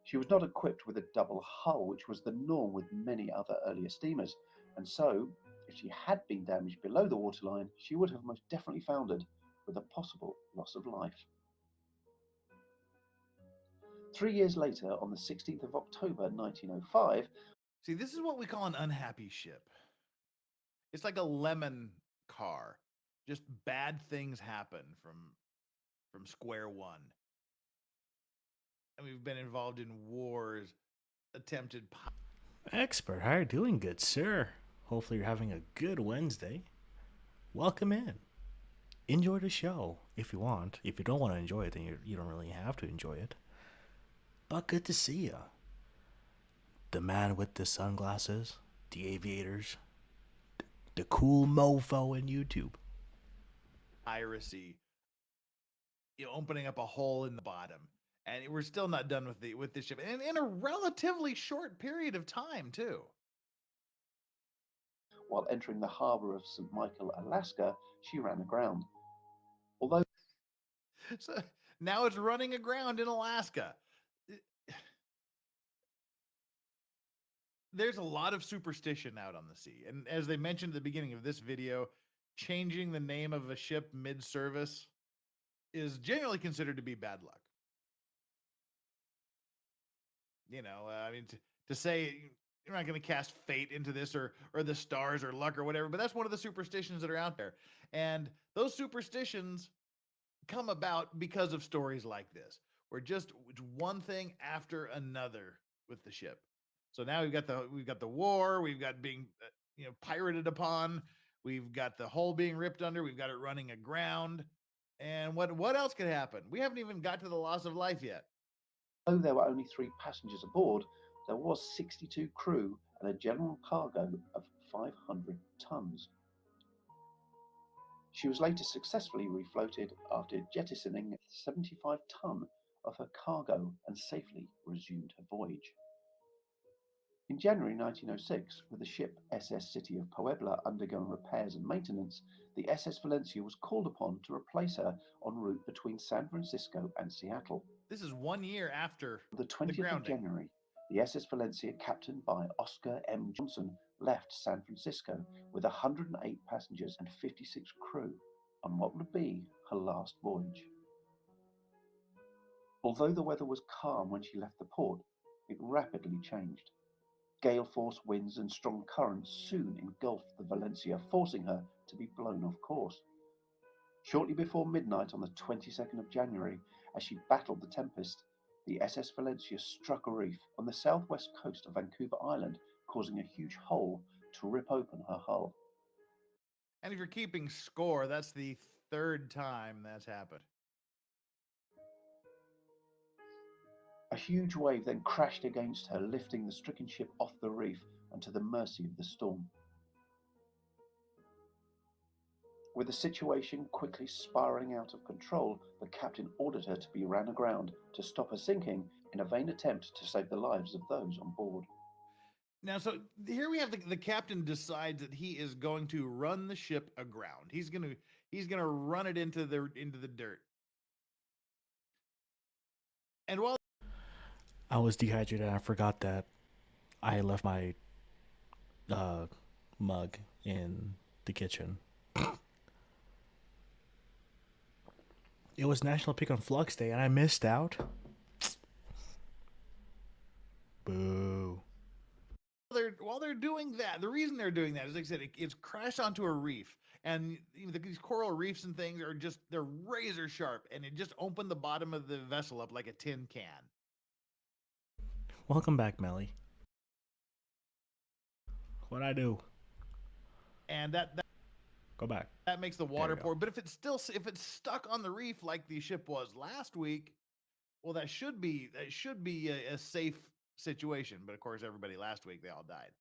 She was not equipped with a double hull, which was the norm with many other earlier steamers, and so, if she had been damaged below the waterline, she would have most definitely foundered, with a possible loss of life. 3 years later, on the 16th of October 1905, See, this is what we call an unhappy ship. It's like a lemon car. Just bad things happen from square one. And we've been involved in wars, attempted. Expert, how are you doing, good sir? Hopefully you're having a good Wednesday. Welcome in. Enjoy the show if you want. If you don't want to enjoy it, then you don't really have to enjoy it. But good to see you. The man with the sunglasses, the aviators, the cool mofo in YouTube. Piracy, opening up a hole in the bottom, and we're still not done with this ship, and in a relatively short period of time too. while entering the harbor of St. Michael, Alaska, she ran aground. Although So now it's running aground in Alaska. There's a lot of superstition out on the sea, and as they mentioned at the beginning of this video, changing the name of a ship mid-service is generally considered to be bad luck. I mean, to say you're not going to cast fate into this or the stars or luck or whatever, but that's one of the superstitions that are out there. And those superstitions come about because of stories like this, where just one thing after another with the ship. So now we've got the war, we've got being pirated upon, we've got the hull being ripped under, we've got it running aground, and what else could happen? We haven't even got to the loss of life yet. Though there were only 3 passengers aboard, there was 62 crew and a general cargo of 500 tons. She was later successfully refloated after jettisoning 75 ton of her cargo and safely resumed her voyage. In January 1906, with the ship SS City of Puebla undergoing repairs and maintenance, the SS Valencia was called upon to replace her en route between San Francisco and Seattle. This is 1 year after The 20th of grounding. January, the SS Valencia, captained by Oscar M. Johnson, left San Francisco with 108 passengers and 56 crew on what would be her last voyage. Although the weather was calm when she left the port, it rapidly changed. Gale force winds and strong currents soon engulfed the Valencia, forcing her to be blown off course. Shortly before midnight on the 22nd of January, as she battled the tempest, the SS Valencia struck a reef on the southwest coast of Vancouver Island, causing a huge hole to rip open her hull. And if you're keeping score, that's the 3rd time that's happened. A A huge wave then crashed against her, lifting the stricken ship off the reef and to the mercy of the storm. With the situation quickly spiraling out of control, the captain ordered her to be ran aground to stop her sinking in a vain attempt to save the lives of those on board. Now, so here we have the captain decides that he is going to run the ship aground. He's gonna run it into the dirt. And while I was dehydrated and I forgot that I left my mug in the kitchen. It was National Pick on Flux Day and I missed out. Boo. while they're doing that, the reason they're doing that is, like I said, it's crashed onto a reef, and these coral reefs and things are they're razor sharp, and it just opened the bottom of the vessel up like a tin can. Welcome back, Melly. What'd I do? And that Go back. that makes the water go. pour. But if it's stuck on the reef like the ship was last week, well, that should be a safe situation. But of course, everybody last week, they all died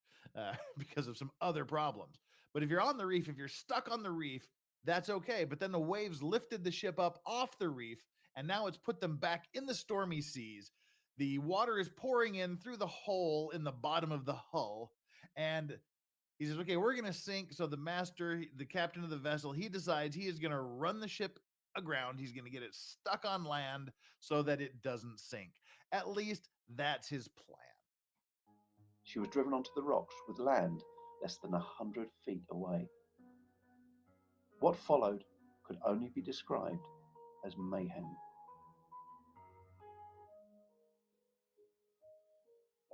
because of some other problems. But if you're on the reef, if you're stuck on the reef, that's okay. But then the waves lifted the ship up off the reef, and now it's put them back in the stormy seas. The water is pouring in through the hole in the bottom of the hull, and he says, okay, we're going to sink. So the master, the captain of the vessel, he decides he is going to run the ship aground. He's going to get it stuck on land so that it doesn't sink. At least that's his plan. She was driven onto the rocks with land less than 100 feet away. What followed could only be described as mayhem.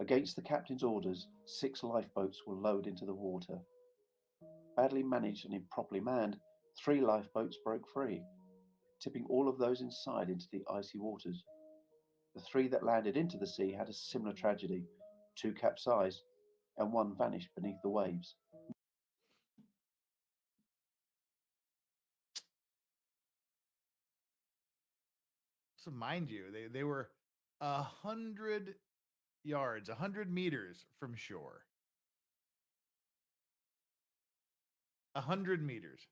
Against the captain's orders, 6 lifeboats were lowered into the water. Badly managed and improperly manned, 3 lifeboats broke free, tipping all of those inside into the icy waters. The 3 that landed into the sea had a similar tragedy. 2 capsized, and 1 vanished beneath the waves. So mind you, they were 100 yards, 100 meters from shore. 100 meters.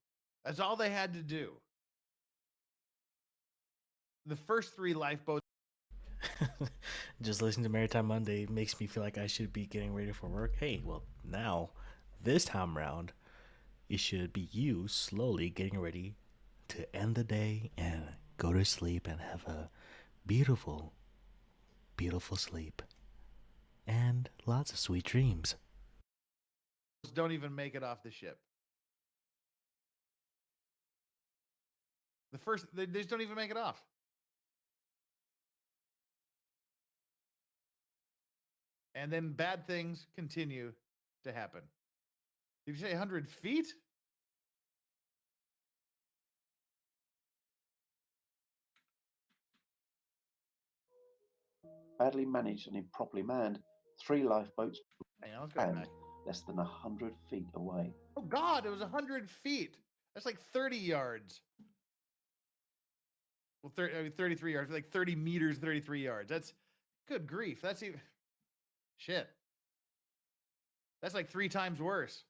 That's all they had to do. The first 3 lifeboats. Just listening to Maritime Monday makes me feel like I should be getting ready for work. Hey, well, now, this time round, it should be you slowly getting ready to end the day and go to sleep and have a beautiful, beautiful sleep. And lots of sweet dreams. Don't even make it off the ship. They just don't even make it off. And then bad things continue to happen. Did you say 100 feet? Badly managed and improperly manned, 3 lifeboats Hang on, let's go and back. less than 100 feet away. Oh God, it was 100 feet. That's like 30 yards. Well, 33 yards, like 30 meters, 33 yards. That's good grief. That's even shit. That's like 3 times worse.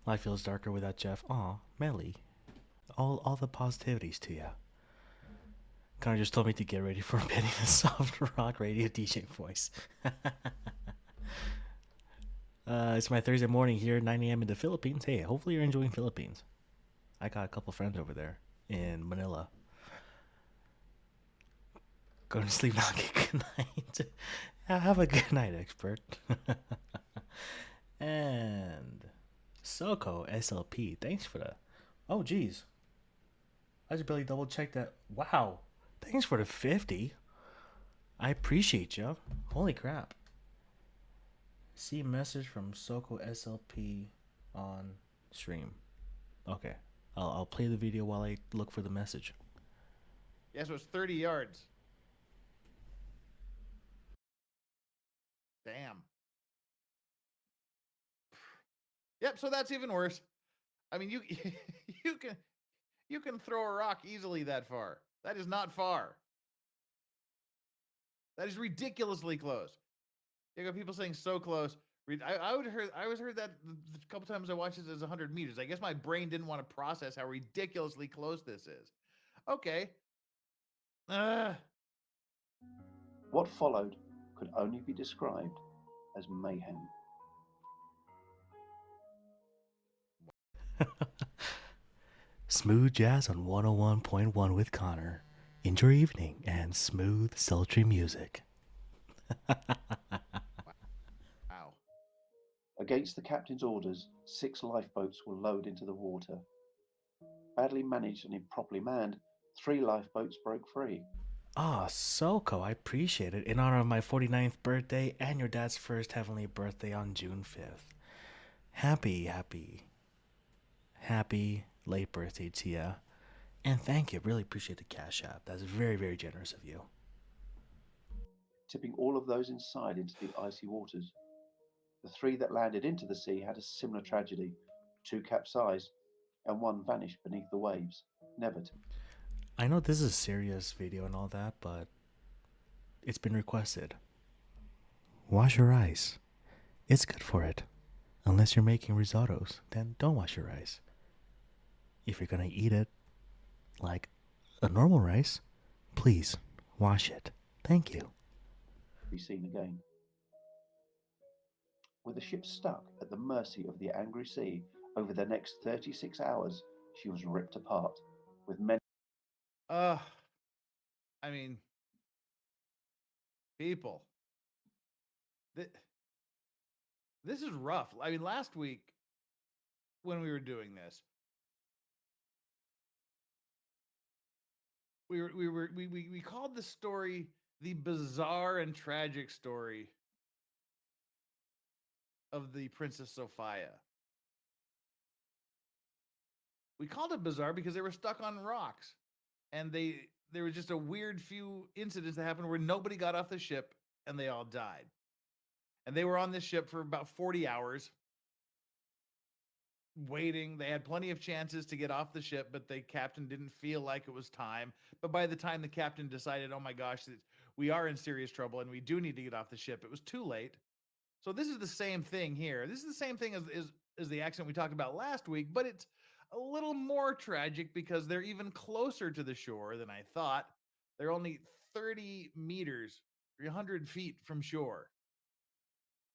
Life feels darker without Jeff. Aw, Melly. All the positivities to ya. Connor just told me to get ready for betting the soft rock radio DJ voice. It's my Thursday morning here, 9 a.m. in the Philippines. Hey, hopefully you're enjoying Philippines. I got a couple friends over there in Manila. Go to sleep now. Okay, good night. Have a good night, expert. And Soko SLP, thanks for the. Oh, geez. I just barely double checked that. Wow. Thanks for the 50. I appreciate you. Holy crap. See message from Soko SLP on stream. Okay. I'll play the video while I look for the message. Yeah, so it's 30 yards. Damn. Yep, so that's even worse. I mean, you can throw a rock easily that far. That is not far. That is ridiculously close. You got people saying so close. I always heard that a couple times I watched it as 100 meters. I guess my brain didn't want to process how ridiculously close this is. Okay. What followed could only be described as mayhem. Smooth jazz on 101.1 with Connor. Enjoy your evening and smooth, sultry music. Wow. Against the captain's orders, 6 lifeboats were lowered into the water. Badly managed and improperly manned, 3 lifeboats broke free. Ah, so cool. I appreciate it. In honor of my 49th birthday and your dad's first heavenly birthday on June 5th. Happy late birthday to you. And thank you. Really appreciate the cash app. That's very, very generous of you. Tipping all of those inside into the icy waters. The 3 that landed into the sea had a similar tragedy. 2 capsized, and 1 vanished beneath the waves, never to. I know this is a serious video and all that, but it's been requested. Wash your rice. It's good for it. Unless you're making risottos, then don't wash your rice. If you're gonna eat it like a normal rice, please wash it. Thank you. Be seen again. With the ship stuck at the mercy of the angry sea over the next 36 hours, she was ripped apart, with many. I mean, people. This is rough. I mean, last week when we were doing this, we called the story the bizarre and tragic story of the Princess Sophia. We called it bizarre because they were stuck on rocks, and there was just a weird few incidents that happened where nobody got off the ship and they all died. And they were on this ship for about 40 hours waiting. They had plenty of chances to get off the ship, but the captain didn't feel like it was time. But by the time the captain decided, oh my gosh, we are in serious trouble and we do need to get off the ship, it was too late. So this is the same thing here. This is the same thing as the accident we talked about last week, but it's a little more tragic because they're even closer to the shore than I thought. They're only 30 meters, 300 feet from shore.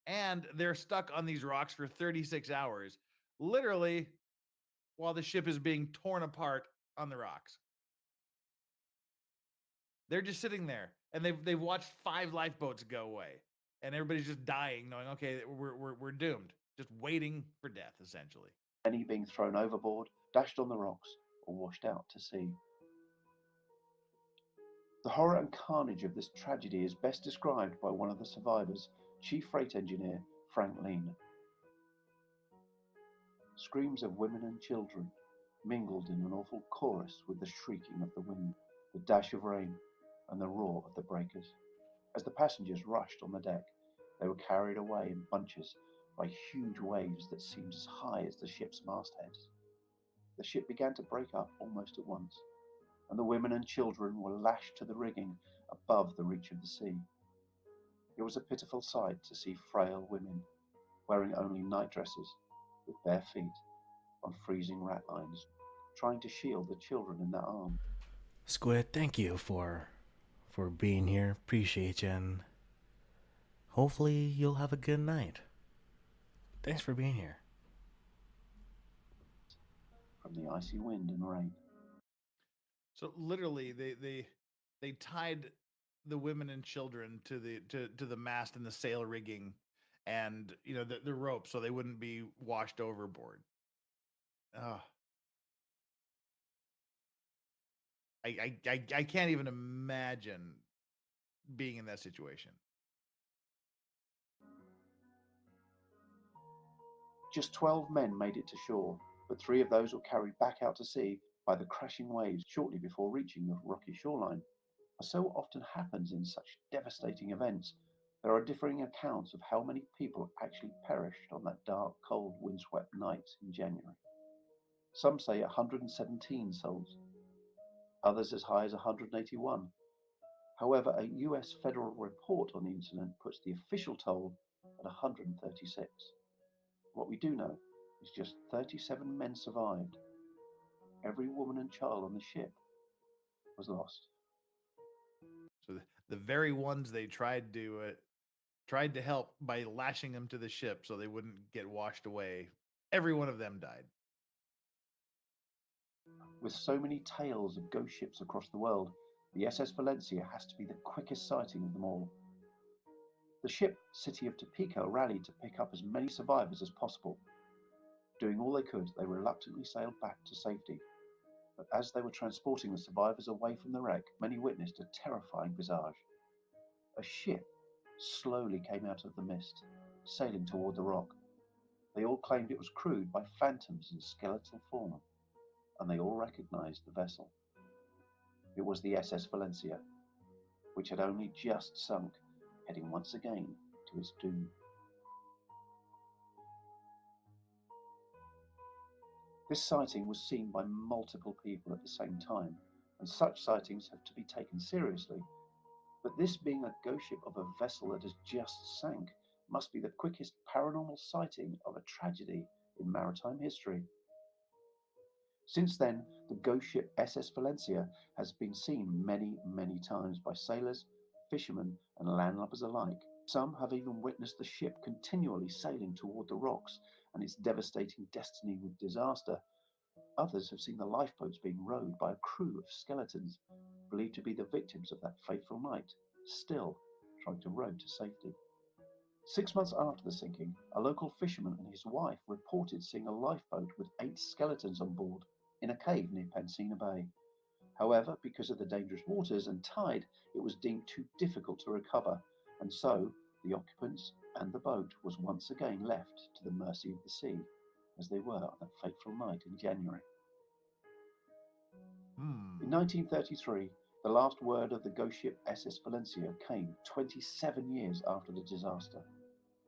And they're stuck on these rocks for 36 hours, literally, while the ship is being torn apart on the rocks. They're just sitting there, and they've watched 5 lifeboats go away, and everybody's just dying, knowing, okay, we're doomed, just waiting for death, essentially. Many being thrown overboard, dashed on the rocks, or washed out to sea. The horror and carnage of this tragedy is best described by one of the survivors, Chief Freight Engineer Frank Lean. Screams of women and children mingled in an awful chorus with the shrieking of the wind, the dash of rain, and the roar of the breakers. As the passengers rushed on the deck, they were carried away in bunches by huge waves that seemed as high as the ship's mastheads. The ship began to break up almost at once, and the women and children were lashed to the rigging above the reach of the sea. It was a pitiful sight to see frail women, wearing only nightdresses, with bare feet, on freezing ratlines, trying to shield the children in their arms. Squid, thank you for being here. Appreciate you, and hopefully you'll have a good night. Thanks for being here. From the icy wind and rain. So literally, they tied the women and children to the mast and the sail rigging, and the rope, so they wouldn't be washed overboard. I can't even imagine being in that situation. Just 12 men made it to shore, but 3 of those were carried back out to sea by the crashing waves shortly before reaching the rocky shoreline. As so often happens in such devastating events, there are differing accounts of how many people actually perished on that dark, cold, windswept night in January. Some say 117 souls, others as high as 181. However, a US federal report on the incident puts the official toll at 136. What we do know is just 37 men survived. Every woman and child on the ship was lost. So the very ones they tried to help by lashing them to the ship so they wouldn't get washed away, every one of them died. With so many tales of ghost ships across the world, the SS Valencia has to be the quickest sighting of them all. The ship, City of Topeka, rallied to pick up as many survivors as possible. Doing all they could, they reluctantly sailed back to safety. But as they were transporting the survivors away from the wreck, many witnessed a terrifying visage. A ship slowly came out of the mist, sailing toward the rock. They all claimed it was crewed by phantoms in skeletal form, and they all recognized the vessel. It was the SS Valencia, which had only just sunk, heading once again to its doom. This sighting was seen by multiple people at the same time, and such sightings have to be taken seriously. But this being a ghost ship of a vessel that has just sank must be the quickest paranormal sighting of a tragedy in maritime history. Since then, the ghost ship SS Valencia has been seen many, many times by sailors, fishermen, and landlubbers alike. Some have even witnessed the ship continually sailing toward the rocks and its devastating destiny with disaster. Others have seen the lifeboats being rowed by a crew of skeletons, believed to be the victims of that fateful night, still trying to row to safety. 6 months after the sinking, a local fisherman and his wife reported seeing a lifeboat with 8 skeletons on board in a cave near Pansina Bay. However, because of the dangerous waters and tide, it was deemed too difficult to recover, and so the occupants and the boat was once again left to the mercy of the sea, as they were on that fateful night in January. In 1933, the last word of the ghost ship SS Valencia came 27 years after the disaster.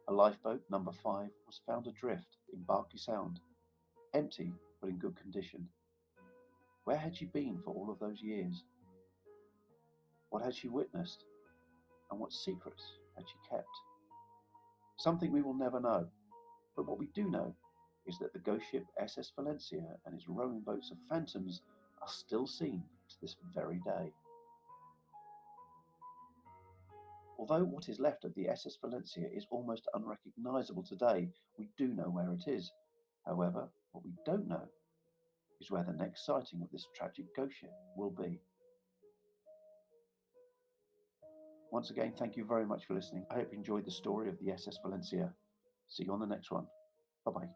A lifeboat, number 5, was found adrift in Berkeley Sound, empty but in good condition. Where had she been for all of those years? What had she witnessed? And what secrets had she kept? Something we will never know, but what we do know is that the ghost ship SS Valencia and its rowing boats of phantoms are still seen to this very day. Although what is left of the SS Valencia is almost unrecognizable today, we do know where it is. However, what we don't know is where the next sighting of this tragic ghost ship will be. Once again, thank you very much for listening. I hope you enjoyed the story of the SS Valencia. See you on the next one. Bye-bye.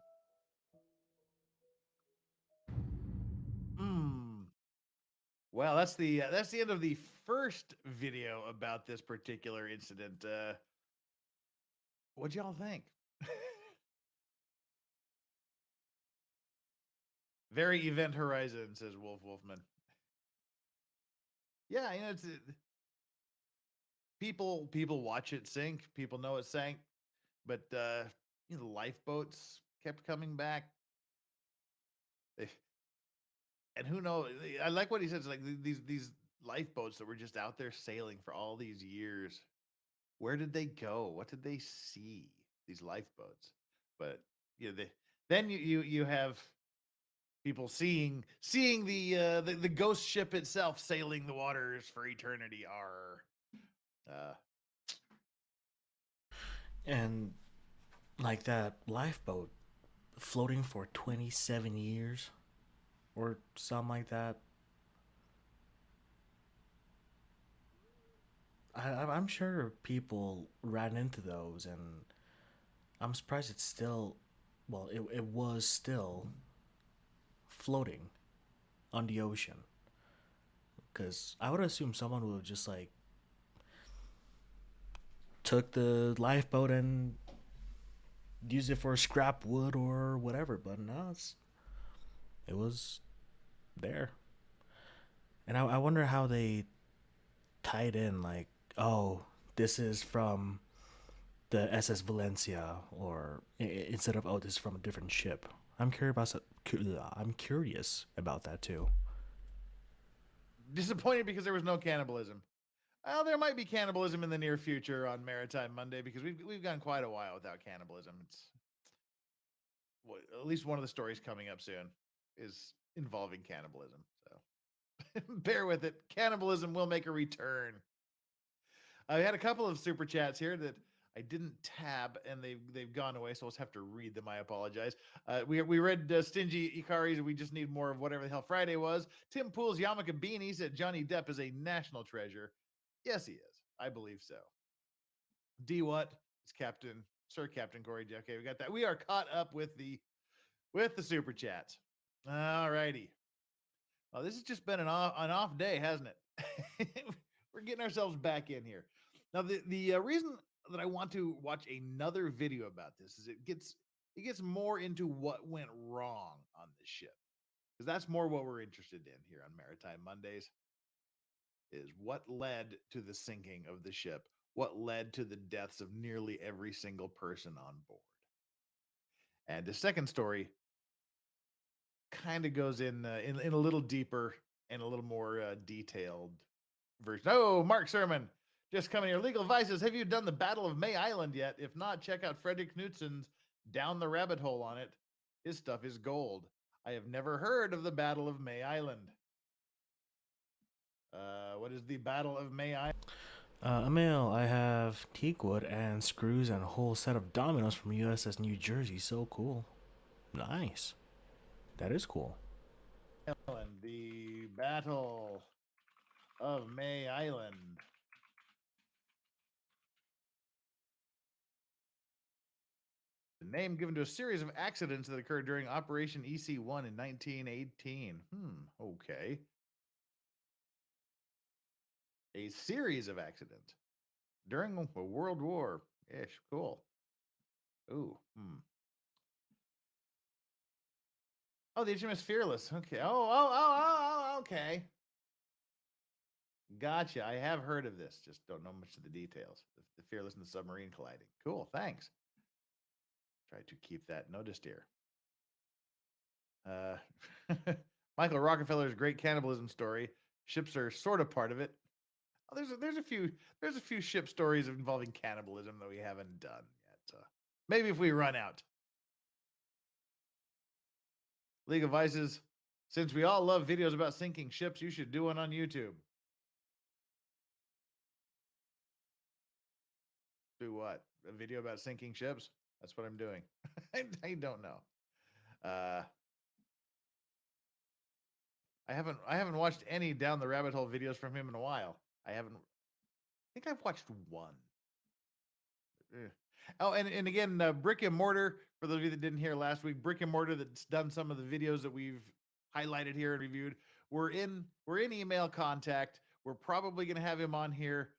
Well, that's the end of the first video about this particular incident. What'd y'all think? Very Event Horizon, says Wolf Wolfman. Yeah, you know, it's people watch it sink. People know it sank, but you know, the lifeboats kept coming back. And who knows? I like what he says. Like these lifeboats that were just out there sailing for all these years. Where did they go? What did they see? These lifeboats. But you know, then you have people seeing the ghost ship itself sailing the waters for eternity. And like that lifeboat floating for 27 years or something like that. I'm sure people ran into those, and I'm surprised it's still, well, it was still floating on the ocean. Because I would assume someone would have just like took the lifeboat and used it for scrap wood or whatever, but no, it was there. And I wonder how they tied in, like, oh, this is from the SS Valencia, or instead of, oh, this is from a different ship. I'm curious about that too. Disappointed because there was no cannibalism. Well, there might be cannibalism in the near future on Maritime Monday because we've gone quite a while without cannibalism. It's well, at least one of the stories coming up soon is involving cannibalism. So bear with it. Cannibalism will make a return. I had a couple of super chats here that I didn't tab, and they've gone away, so I'll just have to read them. I apologize. We read Stingy Ikari's We Just Need More of Whatever the Hell Friday was. Tim Pool's Yamaka Beanie said Johnny Depp is a national treasure. Yes, he is. I believe so. D what? It's Sir Captain Corey. Okay, we got that. We are caught up with the super chats. All righty. Well, this has just been an off day, hasn't it? We're getting ourselves back in here. Now, the reason that I want to watch another video about this is it gets more into what went wrong on this ship, because that's more what we're interested in here on Maritime Mondays. Is what led to the sinking of the ship, what led to the deaths of nearly every single person on board. And the second story kind of goes in a little deeper and a little more detailed version. Oh, Mark Sermon, just coming here. Legal Vices, have you done the Battle of May Island yet? If not, check out Frederick Knutson's Down the Rabbit Hole on it. His stuff is gold. I have never heard of the Battle of May Island. What is the Battle of May Island? Emil, I have teak wood and screws and a whole set of dominoes from USS New Jersey. So cool. Nice. That is cool. The Battle of May Island. The name given to a series of accidents that occurred during Operation EC-1 in 1918. Okay. A series of accidents during a World War-ish. Cool. Ooh. Oh, the HMS Fearless. Okay. Okay. Gotcha. I have heard of this. Just don't know much of the details. The Fearless and the submarine colliding. Cool. Thanks. Try to keep that noticed here. Michael Rockefeller's great cannibalism story. Ships are sort of part of it. Oh, there's a few ship stories involving cannibalism that we haven't done yet. Maybe if we run out. League of Vices, since we all love videos about sinking ships, you should do one on YouTube. Do what? A video about sinking ships? That's what I'm doing. I don't know. I haven't watched any Down the Rabbit Hole videos from him in a while. I think I've watched one. Oh, and again, Brick and Mortar, for those of you that didn't hear last week, Brick and Mortar that's done some of the videos that we've highlighted here and reviewed. We're in email contact. We're probably going to have him on here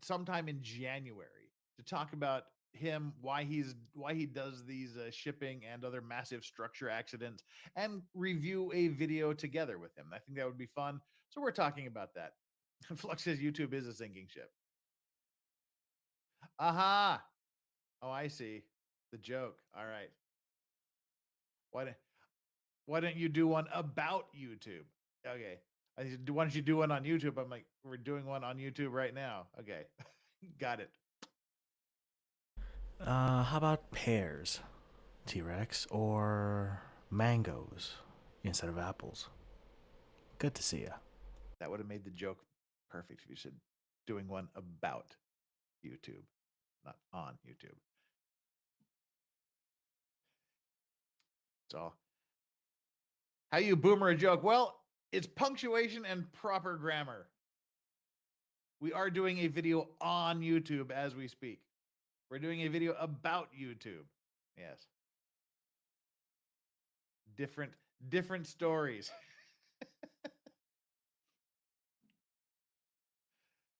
sometime in January to talk about him, why he does these shipping and other massive structure accidents, and review a video together with him. I think that would be fun. So we're talking about that. Flux says YouTube is a sinking ship. Aha. Oh, I see. The joke. All right. Why don't you do one about YouTube? Okay. I said, why don't you do one on YouTube? I'm like, we're doing one on YouTube right now. Okay. Got it. How about pears, T-Rex, or mangoes instead of apples? Good to see ya. That would have made the joke perfect if you said doing one about YouTube, not on YouTube. That's all. How you boomer a joke? Well, it's punctuation and proper grammar. We are doing a video on YouTube as we speak. We're doing a video about YouTube. Yes. Different stories.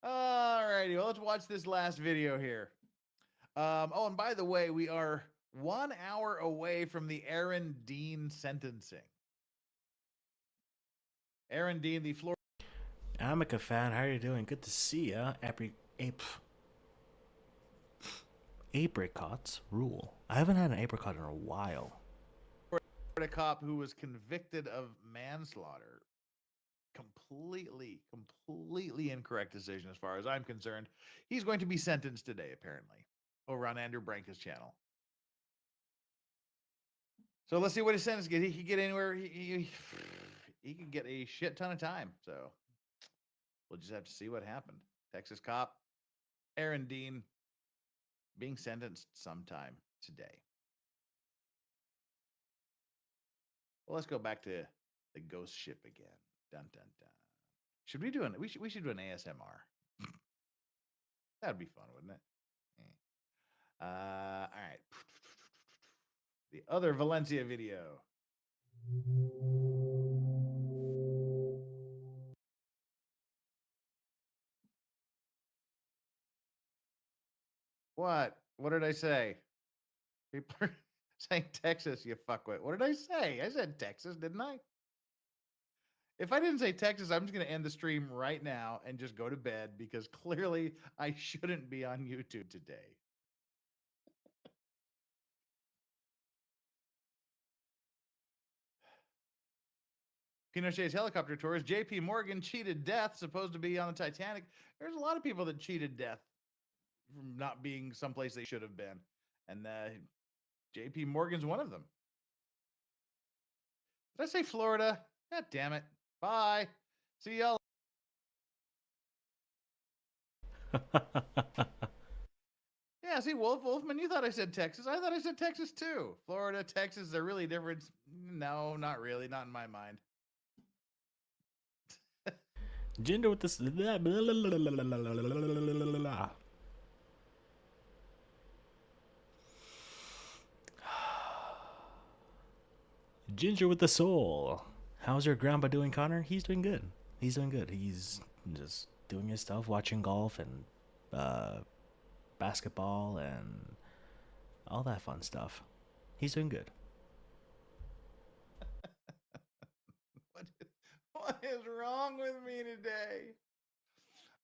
All righty, well, let's watch this last video here. Oh, and by the way, we are 1 hour away from the Aaron Dean sentencing. Aaron Dean, the Florida. Amica fan, how are you doing? Good to see ya. Apricots rule. I haven't had an apricot in a while. Florida cop who was convicted of manslaughter completely incorrect decision as far as I'm concerned. He's going to be sentenced today, apparently, over on Andrew Branca's channel. So let's see what his sentence gets. He could get anywhere. He could get a shit ton of time. So we'll just have to see what happened. Texas cop Aaron Dean being sentenced sometime today. Well, let's go back to the ghost ship again. Dun dun dun. Should we do an? We should do an ASMR. That'd be fun, wouldn't it? All right. The other Valencia video. What? What did I say? People are saying Texas, you fuckwit. What did I say? I said Texas, didn't I? If I didn't say Texas, I'm just going to end the stream right now and just go to bed because clearly I shouldn't be on YouTube today. Pinochet's helicopter tours. JP Morgan cheated death, supposed to be on the Titanic. There's a lot of people that cheated death from not being someplace they should have been. And JP Morgan's one of them. Did I say Florida? God damn it. Bye. See y'all. Yeah, see, Wolfman, you thought I said Texas. I thought I said Texas too. Florida, Texas, they're really different. No, not really. Not in my mind. Ginger with this. Ginger with the soul. How's your grandpa doing, Connor? He's doing good. He's doing good. He's just doing his stuff, watching golf and basketball and all that fun stuff. He's doing good. What is wrong with me today?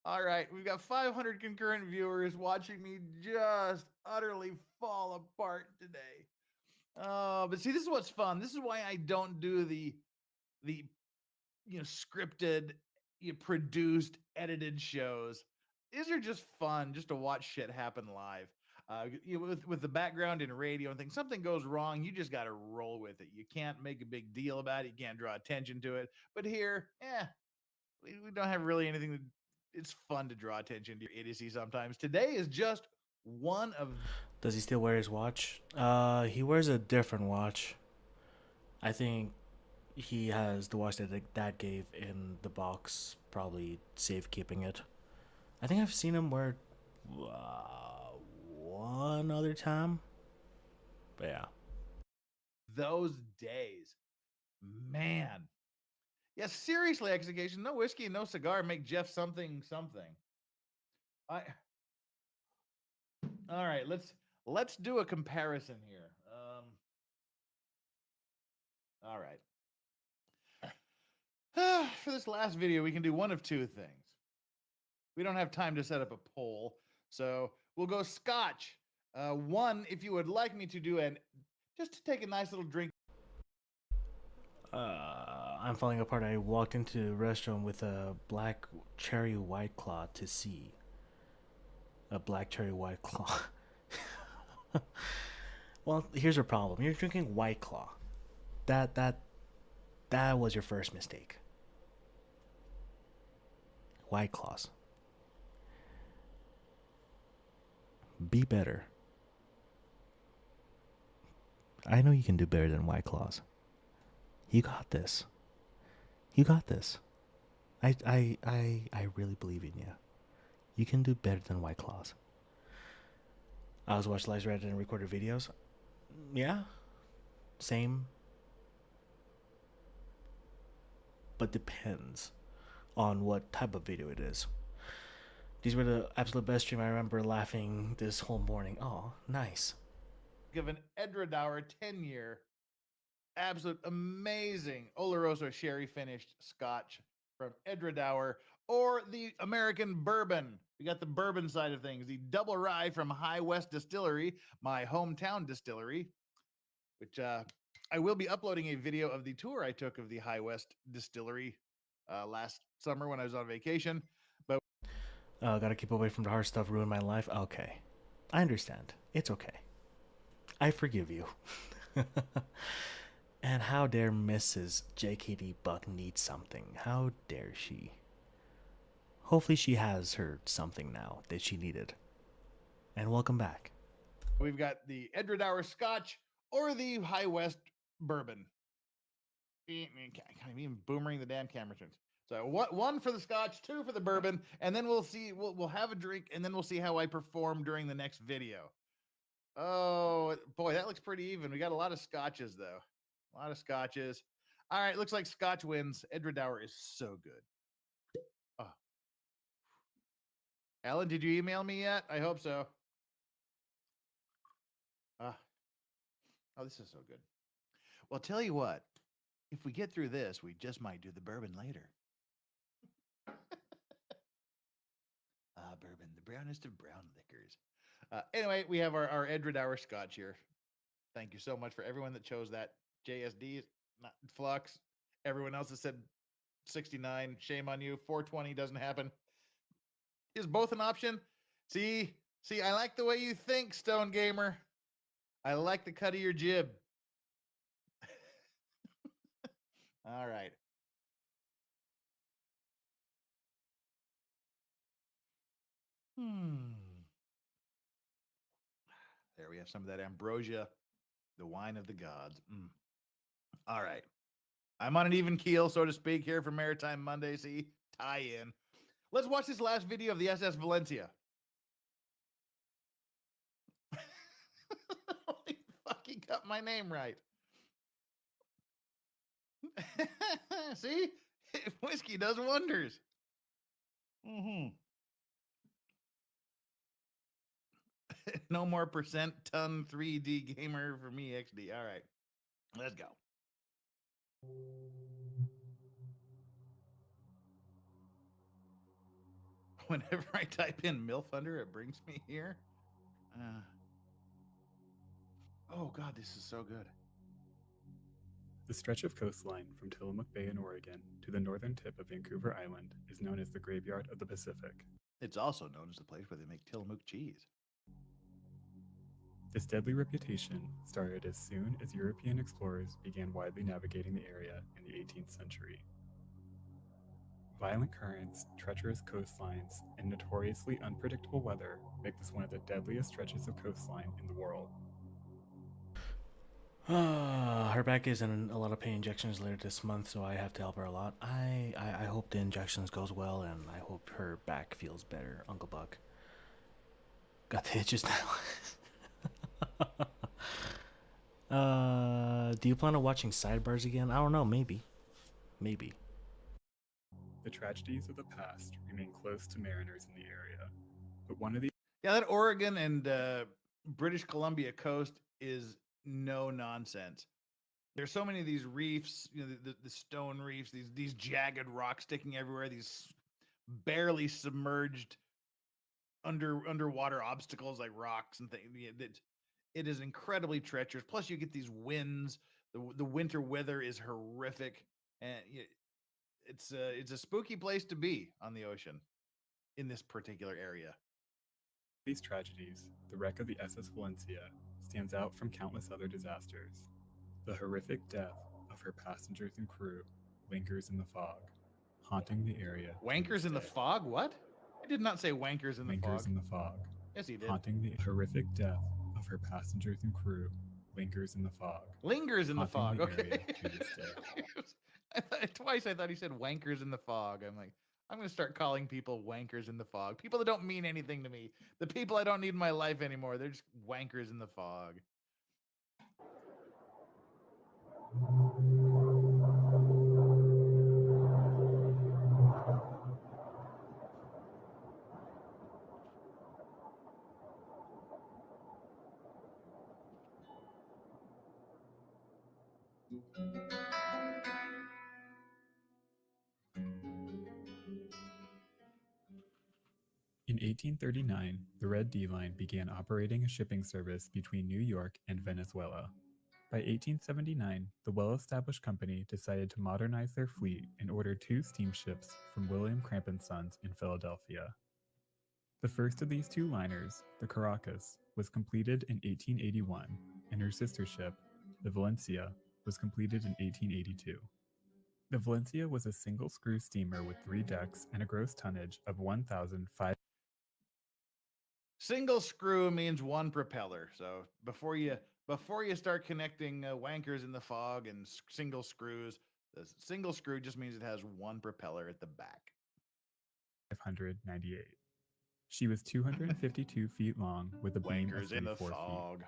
All right, we've got 500 concurrent viewers watching me just utterly fall apart today. But see, this is what's fun. This is why I don't do the scripted, produced, edited shows. These are just fun, just to watch shit happen live. With the background in radio and things, something goes wrong, you just got to roll with it. You can't make a big deal about it. You can't draw attention to it. But here, we don't have really anything to. It's fun to draw attention to your idiocy sometimes. Today is just one of. Does he still wear his watch? He wears a different watch. I think he has the watch that dad gave in the box, probably safekeeping it. I think I've seen him wear one other time. But yeah. Those days. Man. Yeah, seriously, execution. No whiskey and no cigar make Jeff something. All right, let's do a comparison here. All right. For this last video, we can do one of two things. We don't have time to set up a poll, so we'll go Scotch. One, if you would like me to do just to take a nice little drink. I'm falling apart. I walked into a restaurant with a black cherry white claw to see. A black cherry white claw. Well, here's your problem. You're drinking White Claw. That was your first mistake. White Claws. Be better. I know you can do better than White Claws. You got this. You got this. I really believe in you. You can do better than White Claws. I was watching live, read and recorded videos. Yeah. Same. But depends on what type of video it is. These were the absolute best stream. I remember laughing this whole morning. Oh, nice. Give an Edredauer 10-year, absolute amazing Oloroso sherry finished Scotch from Edredauer, or the American bourbon. We got the bourbon side of things. The double rye from High West Distillery, my hometown distillery, which I will be uploading a video of the tour I took of the High West Distillery last summer when I was on vacation. But Gotta keep away from the hard stuff, ruin my life. Okay. I understand. It's okay. I forgive you. And how dare Mrs. JKD Buck need something? How dare she? Hopefully she has her something now that she needed. And welcome back. we've got the Edredauer Scotch or the High West Bourbon. I can't even boomering the damn camera turns. So one for the Scotch, 2 for the bourbon, and then we'll see. We'll have a drink, and then we'll see how I perform during the next video. Oh boy, that looks pretty even. We got a lot of Scotches though. A lot of Scotches. All right, looks like Scotch wins. Edredauer is so good. Oh. Ellen, did you email me yet? I hope so. Oh, this is so good. Well, tell you what, if we get through this, we just might do the bourbon later. Bourbon, the brownest of brown liquors. Anyway, we have our Edredauer Scotch here. Thank you so much for everyone that chose that. JSD, not Flux. Everyone else that said 69, shame on you. 420 doesn't happen. Is both an option? See, I like the way you think, Stone Gamer. I like the cut of your jib. All right. There we have some of that ambrosia, the wine of the gods. All right. I'm on an even keel, so to speak, here for Maritime Monday. See, tie in. Let's watch this last video of the SS Valencia. Holy fuck, he got my name right. See? Whiskey does wonders. No more percent ton 3D gamer for me, XD. All right, let's go. Whenever I type in MILF Hunter, it brings me here. Oh God, this is so good. The stretch of coastline from Tillamook Bay in Oregon to the northern tip of Vancouver Island is known as the Graveyard of the Pacific. It's also known as the place where they make Tillamook cheese. This deadly reputation started as soon as European explorers began widely navigating the area in the 18th century. Violent currents, treacherous coastlines, and notoriously unpredictable weather make this one of the deadliest stretches of coastline in the world. Her back is in a lot of pain injections later this month, so I have to help her a lot. I hope the injections goes well, and I hope her back feels better, Uncle Buck. Got the itches now. Do you plan on watching Sidebars again? I don't know, maybe. The tragedies of the past remain close to mariners in the area, but one of the that Oregon and British Columbia coast is no nonsense. There's so many of these reefs, the stone reefs, these jagged rocks sticking everywhere, these barely submerged underwater obstacles like rocks and things. It is incredibly treacherous. Plus, you get these winds. The winter weather is horrific, and it's a spooky place to be on the ocean in this particular area. These tragedies, the wreck of the SS Valencia stands out from countless other disasters. The horrific death of her passengers and crew lingers in the fog, haunting the area. Wankers in the fog? What? I did not say wankers in the fog. Lingers in the fog. Yes, he did. Haunting the horrific death of her passengers and crew lingers in the fog. Lingers in the fog. Okay. To this day. Twice I thought he said wankers in the fog. I'm like, I'm going to start calling people wankers in the fog. People that don't mean anything to me. The people I don't need in my life anymore. They're just wankers in the fog. In 1839, the Red D Line began operating a shipping service between New York and Venezuela. By 1879, the well-established company decided to modernize their fleet and ordered 2 steamships from William Cramp & Sons in Philadelphia. The first of these 2 liners, the Caracas, was completed in 1881, and her sister ship, the Valencia, was completed in 1882. The Valencia was a single-screw steamer with 3 decks and a gross tonnage of 1,005. Single screw means one propeller. So before you start connecting wankers in the fog and single screws, the single screw just means it has one propeller at the back. 598. She was 252 feet long with a beam of Wankers in the 34 feet. fog.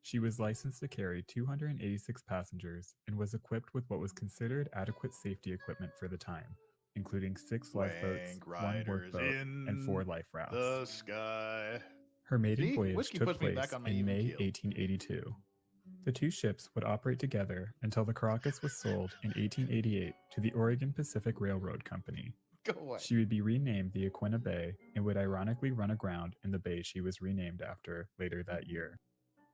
She was licensed to carry 286 passengers and was equipped with what was considered adequate safety equipment for the time, including 6 lifeboats, Wank 1 riders workboat, and 4 in life rafts. the sky. Her maiden See? voyage Whiskey took puts me place back on my in even May keel. 1882. The 2 ships would operate together until the Caracas was sold in 1888 to the Oregon Pacific Railroad Company. Go away. She would be renamed the Aquina Bay and would ironically run aground in the bay she was renamed after later that year.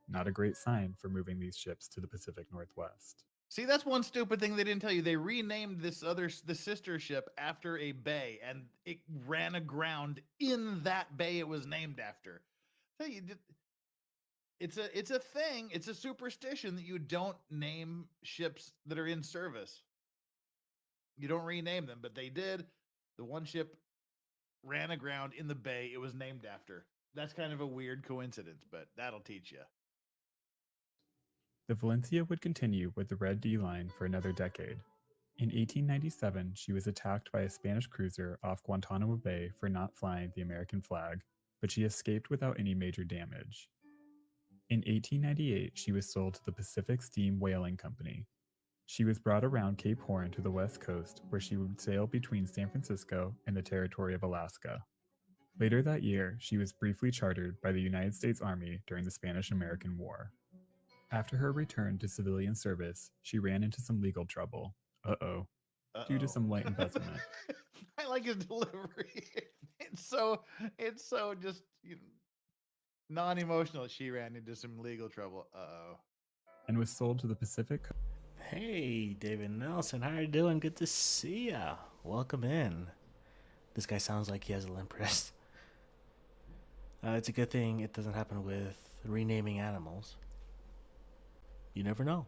Not a great sign for moving these ships to the Pacific Northwest. See, that's one stupid thing they didn't tell you. They renamed the sister ship after a bay, and it ran aground in that bay it was named after. Tell you, it's a thing. It's a superstition that you don't name ships that are in service. You don't rename them, but they did. The one ship ran aground in the bay it was named after. That's kind of a weird coincidence, but that'll teach you. The Valencia would continue with the Red D Line for another decade. In 1897, she was attacked by a Spanish cruiser off Guantanamo Bay for not flying the American flag, but she escaped without any major damage. In 1898, she was sold to the Pacific Steam Whaling Company. She was brought around Cape Horn to the west coast, where she would sail between San Francisco and the territory of Alaska. Later that year, she was briefly chartered by the United States Army during the Spanish-American War. After her return to civilian service, she ran into some legal trouble. Due to some light embezzlement. I like his delivery. It's so just non-emotional. She ran into some legal trouble. And was sold to the Pacific. Hey, David Nelson, how you doing? Good to see ya. Welcome in. This guy sounds like he has a limp wrist. It's a good thing it doesn't happen with renaming animals. You never know.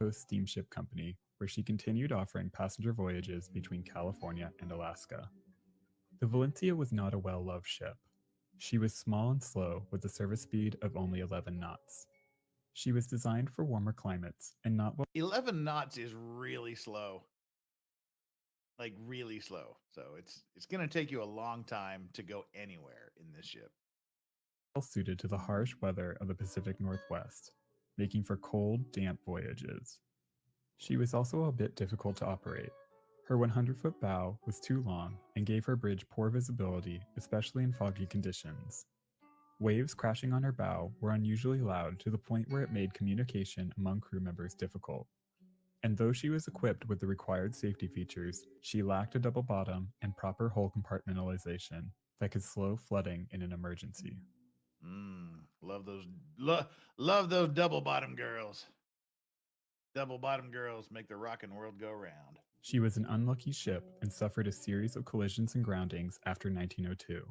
Coast Steamship Company, where she continued offering passenger voyages between California and Alaska. The Valencia was not a well-loved ship. She was small and slow with a service speed of only 11 knots. She was designed for warmer climates and not well. 11 knots is really slow. Like really slow. So it's going to take you a long time to go anywhere in this ship. Suited to the harsh weather of the Pacific Northwest, making for cold, damp voyages. She was also a bit difficult to operate. Her 100-foot bow was too long and gave her bridge poor visibility, especially in foggy conditions. Waves crashing on her bow were unusually loud to the point where it made communication among crew members difficult. And though she was equipped with the required safety features, she lacked a double bottom and proper hull compartmentalization that could slow flooding in an emergency. Love those double bottom girls. Double bottom girls make the rockin' world go round. She was an unlucky ship and suffered a series of collisions and groundings after 1902.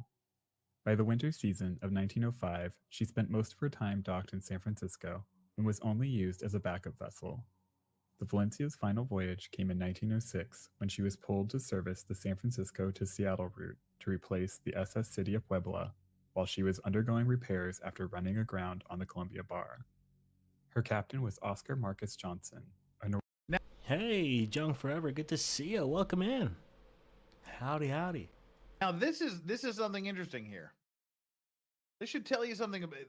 By the winter season of 1905, she spent most of her time docked in San Francisco and was only used as a backup vessel. The Valencia's final voyage came in 1906 when she was pulled to service the San Francisco to Seattle route to replace the SS City of Puebla while she was undergoing repairs after running aground on the Columbia Bar. Her captain was Oscar Marcus Johnson. Hey, Jung Forever, good to see you. Welcome in. Howdy, howdy. Now this is something interesting here. This should tell you something about.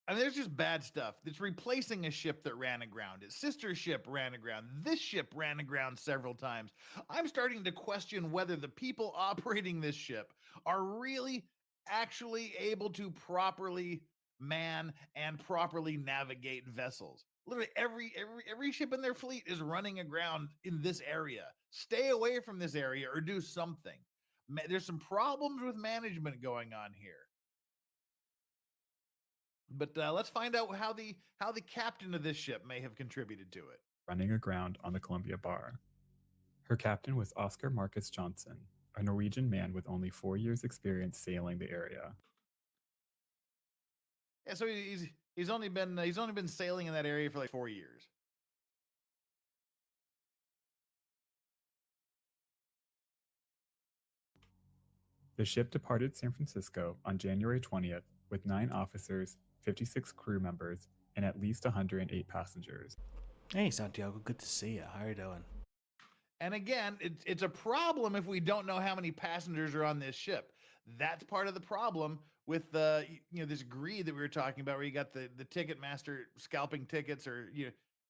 I mean, there's just bad stuff. It's replacing a ship that ran aground. Its sister ship ran aground. This ship ran aground several times. I'm starting to question whether the people operating this ship are really actually able to properly man and properly navigate vessels. Literally every ship in their fleet is running aground in this area. Stay away from this area or do something. There's some problems with management going on here. But let's find out how the captain of this ship may have contributed to it. Running aground on the Columbia Bar. Her captain was Oscar Marcus Johnson, a Norwegian man with only 4 years' experience sailing the area. Yeah, so he's only been sailing in that area for like 4 years. The ship departed San Francisco on January 20th with 9 officers, 56 crew members, and at least 108 passengers. Hey, Santiago, good to see you. How are you doing? And again, it's a problem if we don't know how many passengers are on this ship. That's part of the problem with this greed that we were talking about, where you got the ticket master scalping tickets, or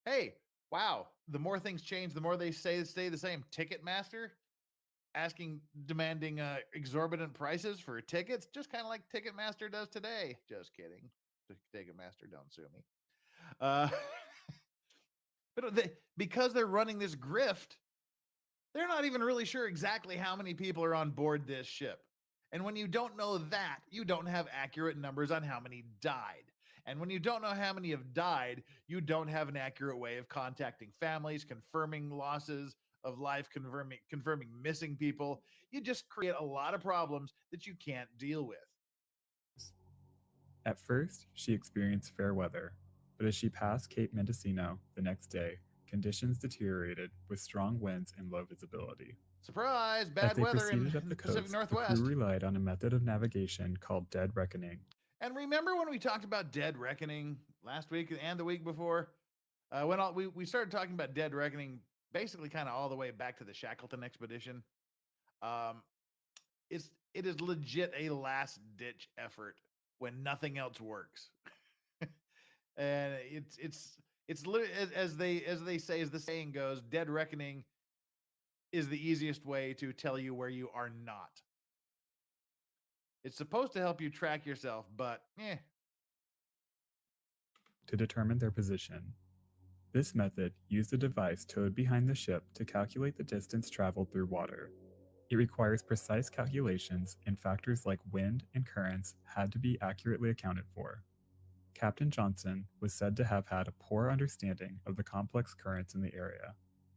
hey, wow, the more things change, the more they stay the same. Ticket master demanding exorbitant prices for tickets, just kind of like Ticketmaster does today. Just kidding. Ticketmaster, don't sue me. But because they're running this grift, they're not even really sure exactly how many people are on board this ship. And when you don't know that, you don't have accurate numbers on how many died. And when you don't know how many have died, you don't have an accurate way of contacting families, confirming losses of life, confirming missing people. You just create a lot of problems that you can't deal with. At first, she experienced fair weather, but as she passed Cape Mendocino the next day, conditions deteriorated with strong winds and low visibility. Surprise, As bad they weather in proceeded up the the Pacific coast, the Northwest. crew relied on a method of navigation called dead reckoning. And remember when we talked about dead reckoning last week and the week before? We started talking about dead reckoning basically kind of all the way back to the Shackleton expedition. It is legit a last ditch effort when nothing else works. And it's as they say, as the saying goes, dead reckoning is the easiest way to tell you where you are not. It's supposed to help you track yourself, but to determine their position. This method used a device towed behind the ship to calculate the distance traveled through water. It requires precise calculations, and factors like wind and currents had to be accurately accounted for. Captain Johnson was said to have had a poor understanding of the complex currents in the area,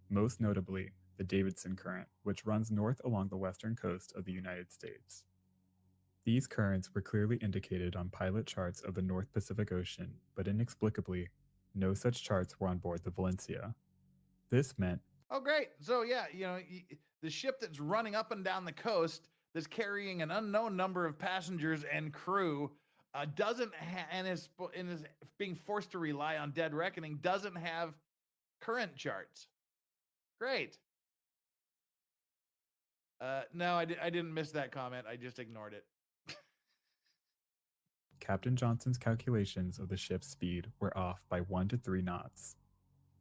most notably the Davidson Current, which runs north along the western coast of the United States. These currents were clearly indicated on pilot charts of the North Pacific Ocean, but inexplicably, no such charts were on board the Valencia. This meant, oh great, so yeah, the ship that's running up and down the coast, that's carrying an unknown number of passengers and crew, and is being forced to rely on dead reckoning, doesn't have current charts. Great. No, I didn't miss that comment. I just ignored it. Captain Johnson's calculations of the ship's speed were off by 1 to 3 knots.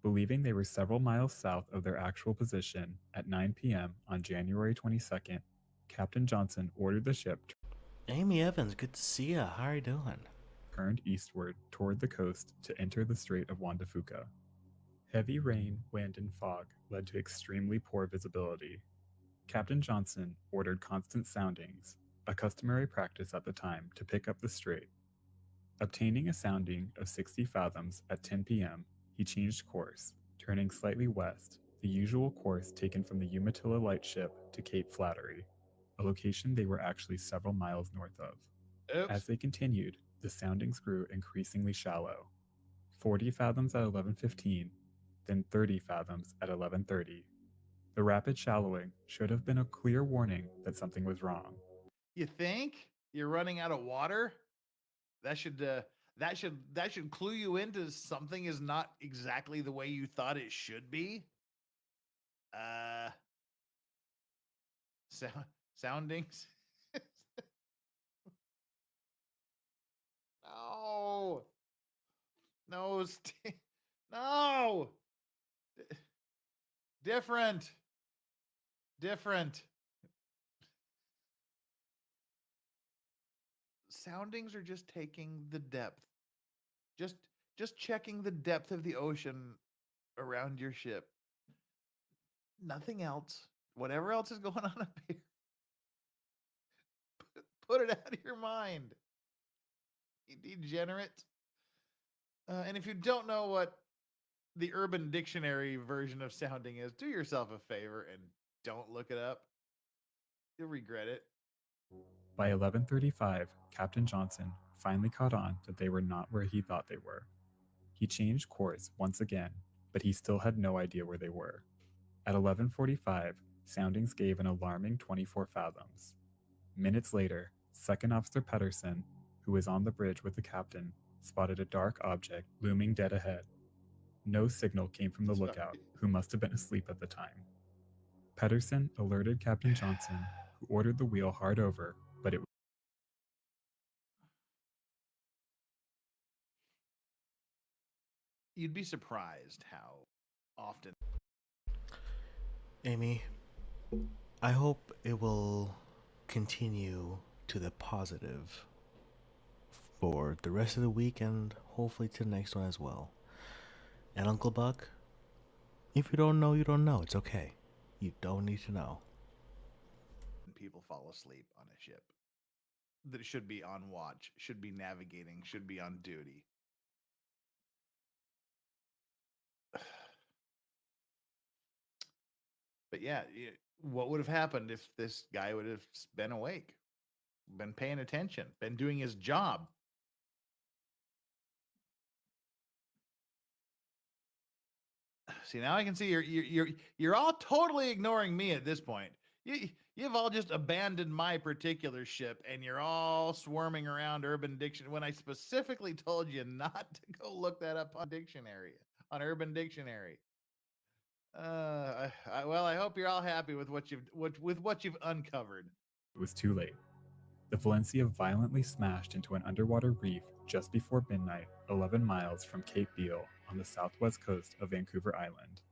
Believing they were several miles south of their actual position at 9 p.m. on January 22nd, Captain Johnson ordered the ship Amy Evans, good to see you. How are you doing? turned eastward toward the coast to enter the Strait of Juan de Fuca. Heavy rain, wind, and fog led to extremely poor visibility. Captain Johnson ordered constant soundings, a customary practice at the time to pick up the strait. Obtaining a sounding of 60 fathoms at 10 p.m., he changed course, turning slightly west, the usual course taken from the Umatilla lightship to Cape Flattery, a location they were actually several miles north of. Oops. As they continued, the soundings grew increasingly shallow. 40 fathoms at 11:15, then 30 fathoms at 11:30. The rapid shallowing should have been a clear warning that something was wrong. You think you're running out of water? That should clue you into something is not exactly the way you thought it should be. Soundings. No. No. No. Different. Soundings are just taking the depth. Just checking the depth of the ocean around your ship. Nothing else. Whatever else is going on up here, put it out of your mind. You degenerate. And if you don't know what the Urban Dictionary version of sounding is, do yourself a favor and don't look it up. You'll regret it. By 11:35, Captain Johnson finally caught on that they were not where he thought they were. He changed course once again, but he still had no idea where they were. At 11:45, soundings gave an alarming 24 fathoms. Minutes later, Second Officer Pedersen, who was on the bridge with the captain, spotted a dark object looming dead ahead. No signal came from the lookout, who must have been asleep at the time. Pedersen alerted Captain Johnson, who ordered the wheel hard over, but it You'd be surprised how often. Amy, I hope it will continue to the positive for the rest of the week and hopefully to the next one as well. And Uncle Buck, if you don't know, you don't know. It's okay. You don't need to know. People fall asleep on a ship that should be on watch, should be navigating, should be on duty. But yeah, what would have happened if this guy would have been awake, been paying attention, been doing his job? See, now I can see you're all totally ignoring me at this point. You've all just abandoned my particular ship and you're all swarming around Urban Dictionary when I specifically told you not to go look that up on Urban Dictionary. Well, I hope you're all happy with what you've uncovered. It was too late. The Valencia violently smashed into an underwater reef just before midnight, 11 miles from Cape Beale on the southwest coast of Vancouver Island.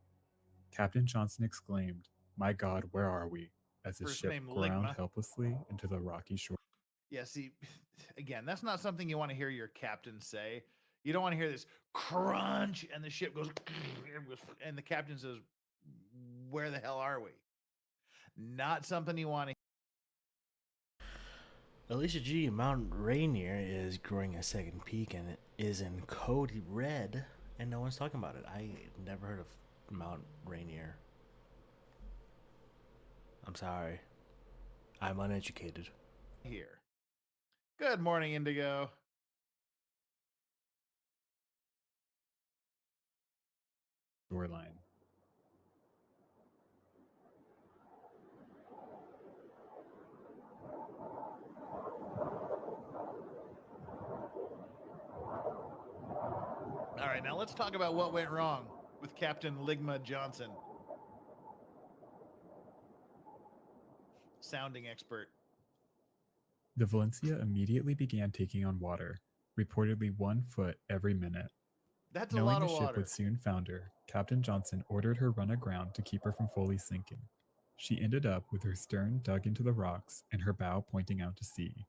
Captain Johnson exclaimed, "My God, where are we?" as his First ship name ground Ligma. helplessly into the rocky shore. Yeah, see, again, that's not something you want to hear your captain say. You don't want to hear this crunch and the ship goes, and the captain says, "Where the hell are we?" Not something you want to. Alicia G, Mount Rainier is growing a second peak and it is in code red, and no one's talking about it. I never heard of Mount Rainier. I'm sorry. I'm uneducated. Here. Good morning, Indigo. Shoreline. All right, now let's talk about what went wrong with Captain Ligma Johnson. Sounding expert. The Valencia immediately began taking on water, reportedly 1 foot every minute. That's a Knowing lot the of ship water. would soon founder, Captain Johnson ordered her run aground to keep her from fully sinking. She ended up with her stern dug into the rocks and her bow pointing out to sea.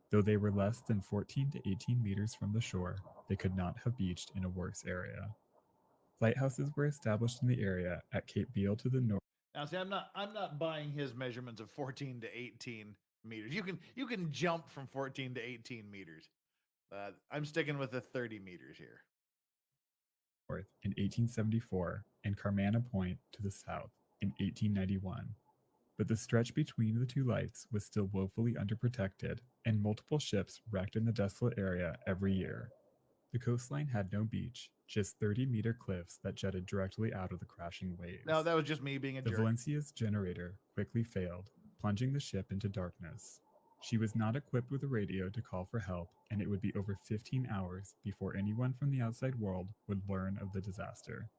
Though they were less than 14 to 18 meters from the shore, they could not have beached in a worse area. Lighthouses were established in the area at Cape Beale to the north. Now, see, I'm not buying his measurements of 14 to 18 meters. You can jump from 14 to 18 meters. I'm sticking with the 30 meters here. In 1874 and Carmana Point to the south in 1891. But the stretch between the two lights was still woefully underprotected, and multiple ships wrecked in the desolate area every year. The coastline had no beach, just 30-meter cliffs that jutted directly out of the crashing waves. No, that was just me being a The jerk. Valencia's generator quickly failed, plunging the ship into darkness. She was not equipped with a radio to call for help, and it would be over 15 hours before anyone from the outside world would learn of the disaster.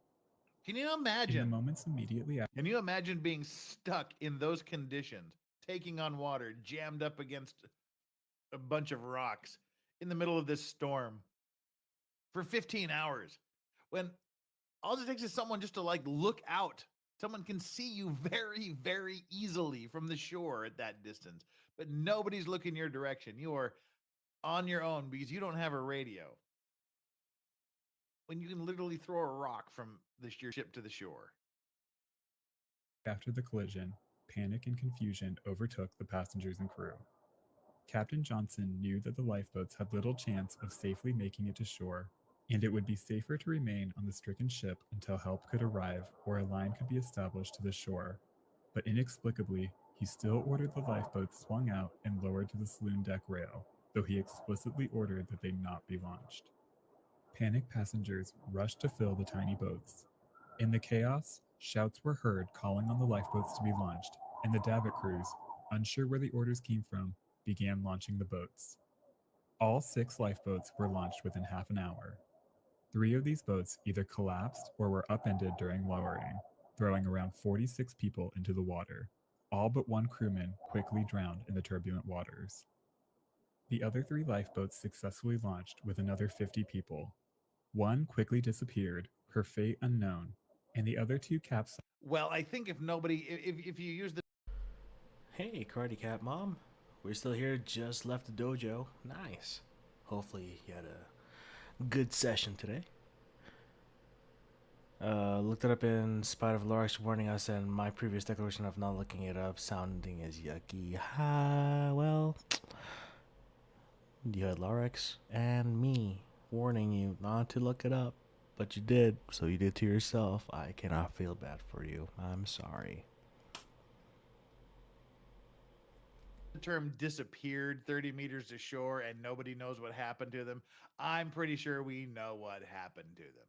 Can you In imagine? the moments immediately after, Can you imagine being stuck in those conditions, taking on water, jammed up against a bunch of rocks in the middle of this storm for 15 hours when all it takes is someone just to like look out? Someone can see you very, very easily from the shore at that distance, but nobody's looking your direction. You are on your own because you don't have a radio. When you can literally throw a rock from your ship to the shore. After the collision, panic and confusion overtook the passengers and crew. Captain Johnson knew that the lifeboats had little chance of safely making it to shore, and it would be safer to remain on the stricken ship until help could arrive or a line could be established to the shore. But inexplicably, he still ordered the lifeboats swung out and lowered to the saloon deck rail, though he explicitly ordered that they not be launched. Panicked passengers rushed to fill the tiny boats. In the chaos, shouts were heard calling on the lifeboats to be launched, and the davit crews, unsure where the orders came from, began launching the boats. All 6 lifeboats were launched within half an hour. 3 of these boats either collapsed or were upended during lowering, throwing around 46 people into the water. All but one crewman quickly drowned in the turbulent waters. The other 3 lifeboats successfully launched with another 50 people. One quickly disappeared, her fate unknown, and the other 2 capsized. Well, I think if nobody, if you use the Hey, Karate Cat Mom. We're still here, just left the dojo. Nice. Hopefully you had a good session today. Looked it up in spite of Lorix warning us and my previous declaration of not looking it up sounding as yucky. Well, you had Lorix and me warning you not to look it up, but you did, so you did to yourself. I cannot feel bad for you. I'm sorry. term disappeared 30 meters to shore and nobody knows what happened to them, I'm pretty sure we know what happened to them.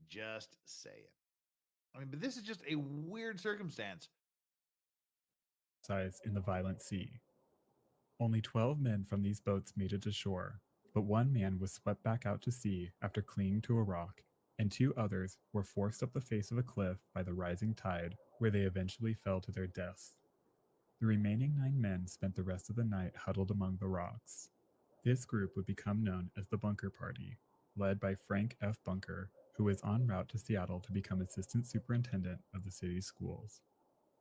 Just saying. I mean, but this is just a weird circumstance. In the violent sea. Only 12 men from these boats made it to shore, but one man was swept back out to sea after clinging to a rock, and 2 others were forced up the face of a cliff by the rising tide, where they eventually fell to their deaths. The remaining 9 men spent the rest of the night huddled among the rocks. This group would become known as the Bunker Party, led by Frank F. Bunker, who was en route to Seattle to become assistant superintendent of the city's schools.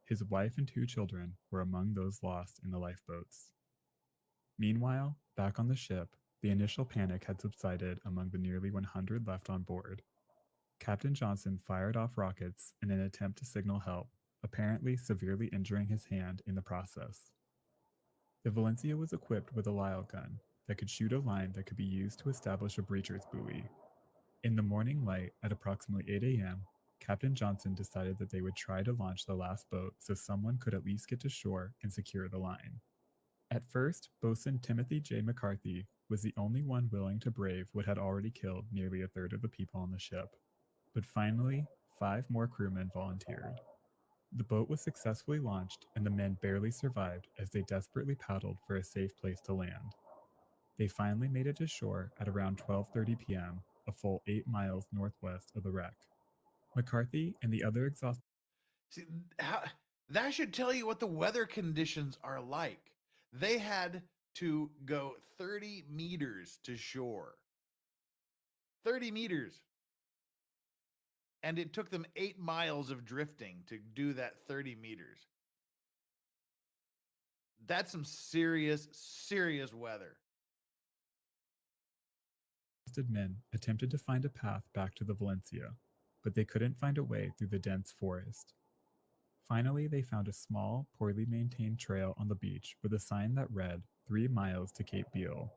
His wife and 2 children were among those lost in the lifeboats. Meanwhile, back on the ship, the initial panic had subsided among the nearly 100 left on board. Captain Johnson fired off rockets in an attempt to signal help, apparently severely injuring his hand in the process. The Valencia was equipped with a Lyle gun that could shoot a line that could be used to establish a breacher's buoy. In the morning light at approximately 8 a.m., Captain Johnson decided that they would try to launch the last boat so someone could at least get to shore and secure the line. At first, Boatswain Timothy J. McCarthy was the only one willing to brave what had already killed nearly a third of the people on the ship. But finally, 5 more crewmen volunteered. The boat was successfully launched and the men barely survived as they desperately paddled for a safe place to land. They finally made it to shore at around 12:30 p.m., a full 8 miles northwest of the wreck. McCarthy and the other exhausted. See, that should tell you what the weather conditions are like. They had to go 30 meters to shore. 30 meters. And it took them 8 miles of drifting to do that 30 meters. That's some serious, serious weather. Men attempted to find a path back to the Valencia, but they couldn't find a way through the dense forest. Finally, they found a small, poorly maintained trail on the beach with a sign that read 3 miles to Cape Beale.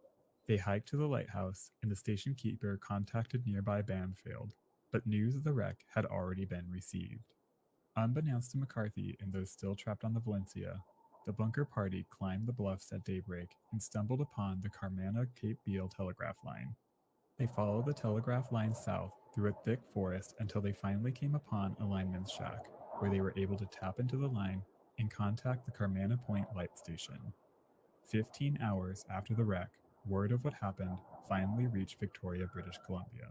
They hiked to the lighthouse, and the station keeper contacted nearby Banfield, but news of the wreck had already been received. Unbeknownst to McCarthy and those still trapped on the Valencia, the Bunker Party climbed the bluffs at daybreak and stumbled upon the Carmana-Cape Beale telegraph line. They followed the telegraph line south through a thick forest until they finally came upon a lineman's shack, where they were able to tap into the line and contact the Carmana Point light station. 15 hours after the wreck, word of what happened finally reached Victoria, British Columbia.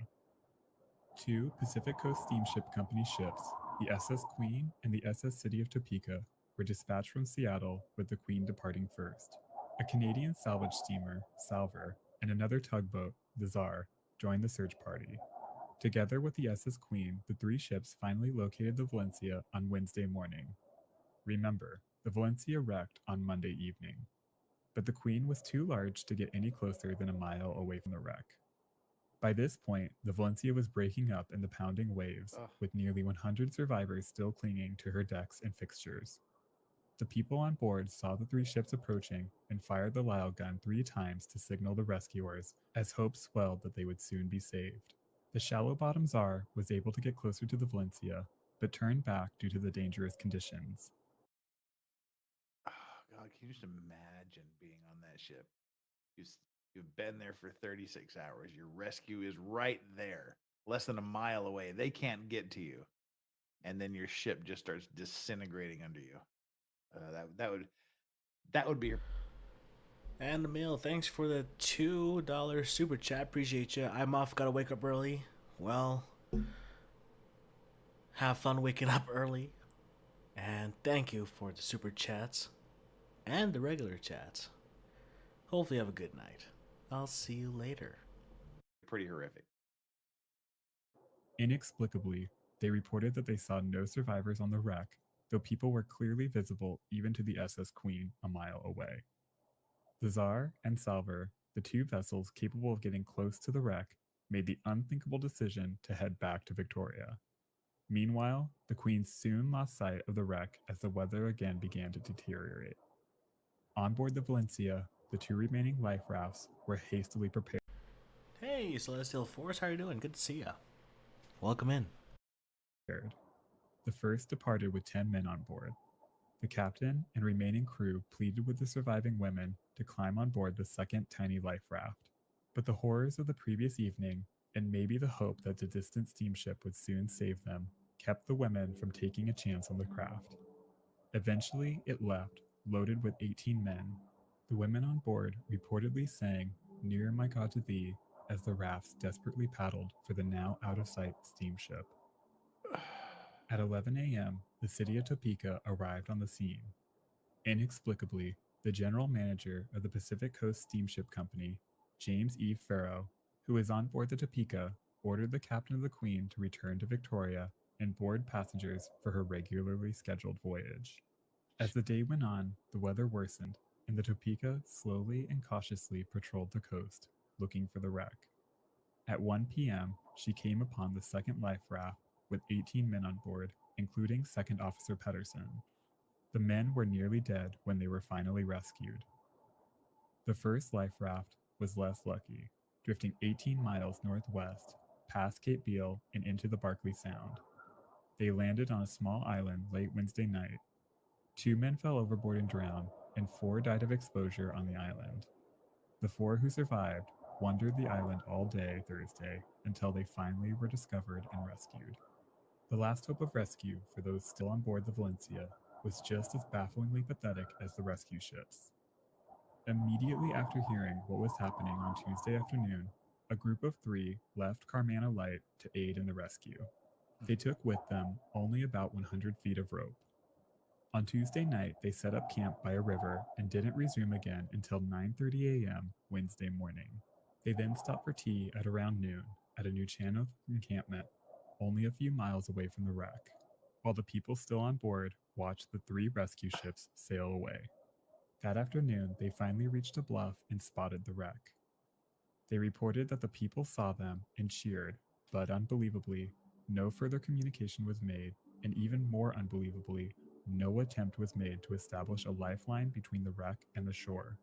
2 Pacific Coast Steamship Company ships, the SS Queen and the SS City of Topeka, were dispatched from Seattle, with the Queen departing first. A Canadian salvage steamer, Salver, and another tugboat, the Tsar, joined the search party. Together with the SS Queen, the 3 ships finally located the Valencia on Wednesday morning. Remember, the Valencia wrecked on Monday evening. But the Queen was too large to get any closer than a mile away from the wreck. By this point, the Valencia was breaking up in the pounding waves, with nearly 100 survivors still clinging to her decks and fixtures. The people on board saw the 3 ships approaching and fired the Lyle gun 3 times to signal the rescuers, as hope swelled that they would soon be saved. The shallow bottom czar was able to get closer to the Valencia, but turned back due to the dangerous conditions. Oh, God, can you just imagine being on that ship? You've been there for 36 hours. Your rescue is right there, less than a mile away. They can't get to you. And then your ship just starts disintegrating under you. That would be. And Emil, thanks for the $2 super chat. Appreciate you. I'm off. Gotta wake up early. Well, have fun waking up early. And thank you for the super chats and the regular chats. Hopefully, you have a good night. I'll see you later. Pretty horrific. Inexplicably, they reported that they saw no survivors on the wreck, though people were clearly visible even to the SS Queen a mile away. The Tsar and Salver, the two vessels capable of getting close to the wreck, made the unthinkable decision to head back to Victoria. Meanwhile, the Queen soon lost sight of the wreck as the weather again began to deteriorate. On board the Valencia, the two remaining life rafts were hastily prepared. Hey, Celestial Force, how you doing? Good to see ya. Welcome in. The first departed with 10 men on board. The captain and remaining crew pleaded with the surviving women to climb on board the second tiny life raft. But the horrors of the previous evening, and maybe the hope that the distant steamship would soon save them, kept the women from taking a chance on the craft. Eventually, it left, loaded with 18 men. The women on board reportedly sang "Nearer My God to Thee" as the rafts desperately paddled for the now out-of-sight steamship. At 11 a.m., the city of Topeka arrived on the scene. Inexplicably, the general manager of the Pacific Coast Steamship Company, James E. Farrow, who was on board the Topeka, ordered the captain of the Queen to return to Victoria and board passengers for her regularly scheduled voyage. As the day went on, the weather worsened, and the Topeka slowly and cautiously patrolled the coast, looking for the wreck. At 1 p.m., she came upon the second life raft with 18 men on board, including Second Officer Pedersen. The men were nearly dead when they were finally rescued. The first life raft was less lucky, drifting 18 miles northwest, past Cape Beale and into the Barkley Sound. They landed on a small island late Wednesday night. 2 men fell overboard and drowned, and 4 died of exposure on the island. The 4 who survived wandered the island all day Thursday until they finally were discovered and rescued. The last hope of rescue for those still on board the Valencia was just as bafflingly pathetic as the rescue ships. Immediately after hearing what was happening on Tuesday afternoon, a group of 3 left Carmana Light to aid in the rescue. They took with them only about 100 feet of rope. On Tuesday night, they set up camp by a river and didn't resume again until 9:30 a.m. Wednesday morning. They then stopped for tea at around noon at a Nuchano encampment, only a few miles away from the wreck, while the people still on board watched the 3 rescue ships sail away. That afternoon, they finally reached a bluff and spotted the wreck. They reported that the people saw them and cheered, but unbelievably, no further communication was made, and even more unbelievably, no attempt was made to establish a lifeline between the wreck and the shore.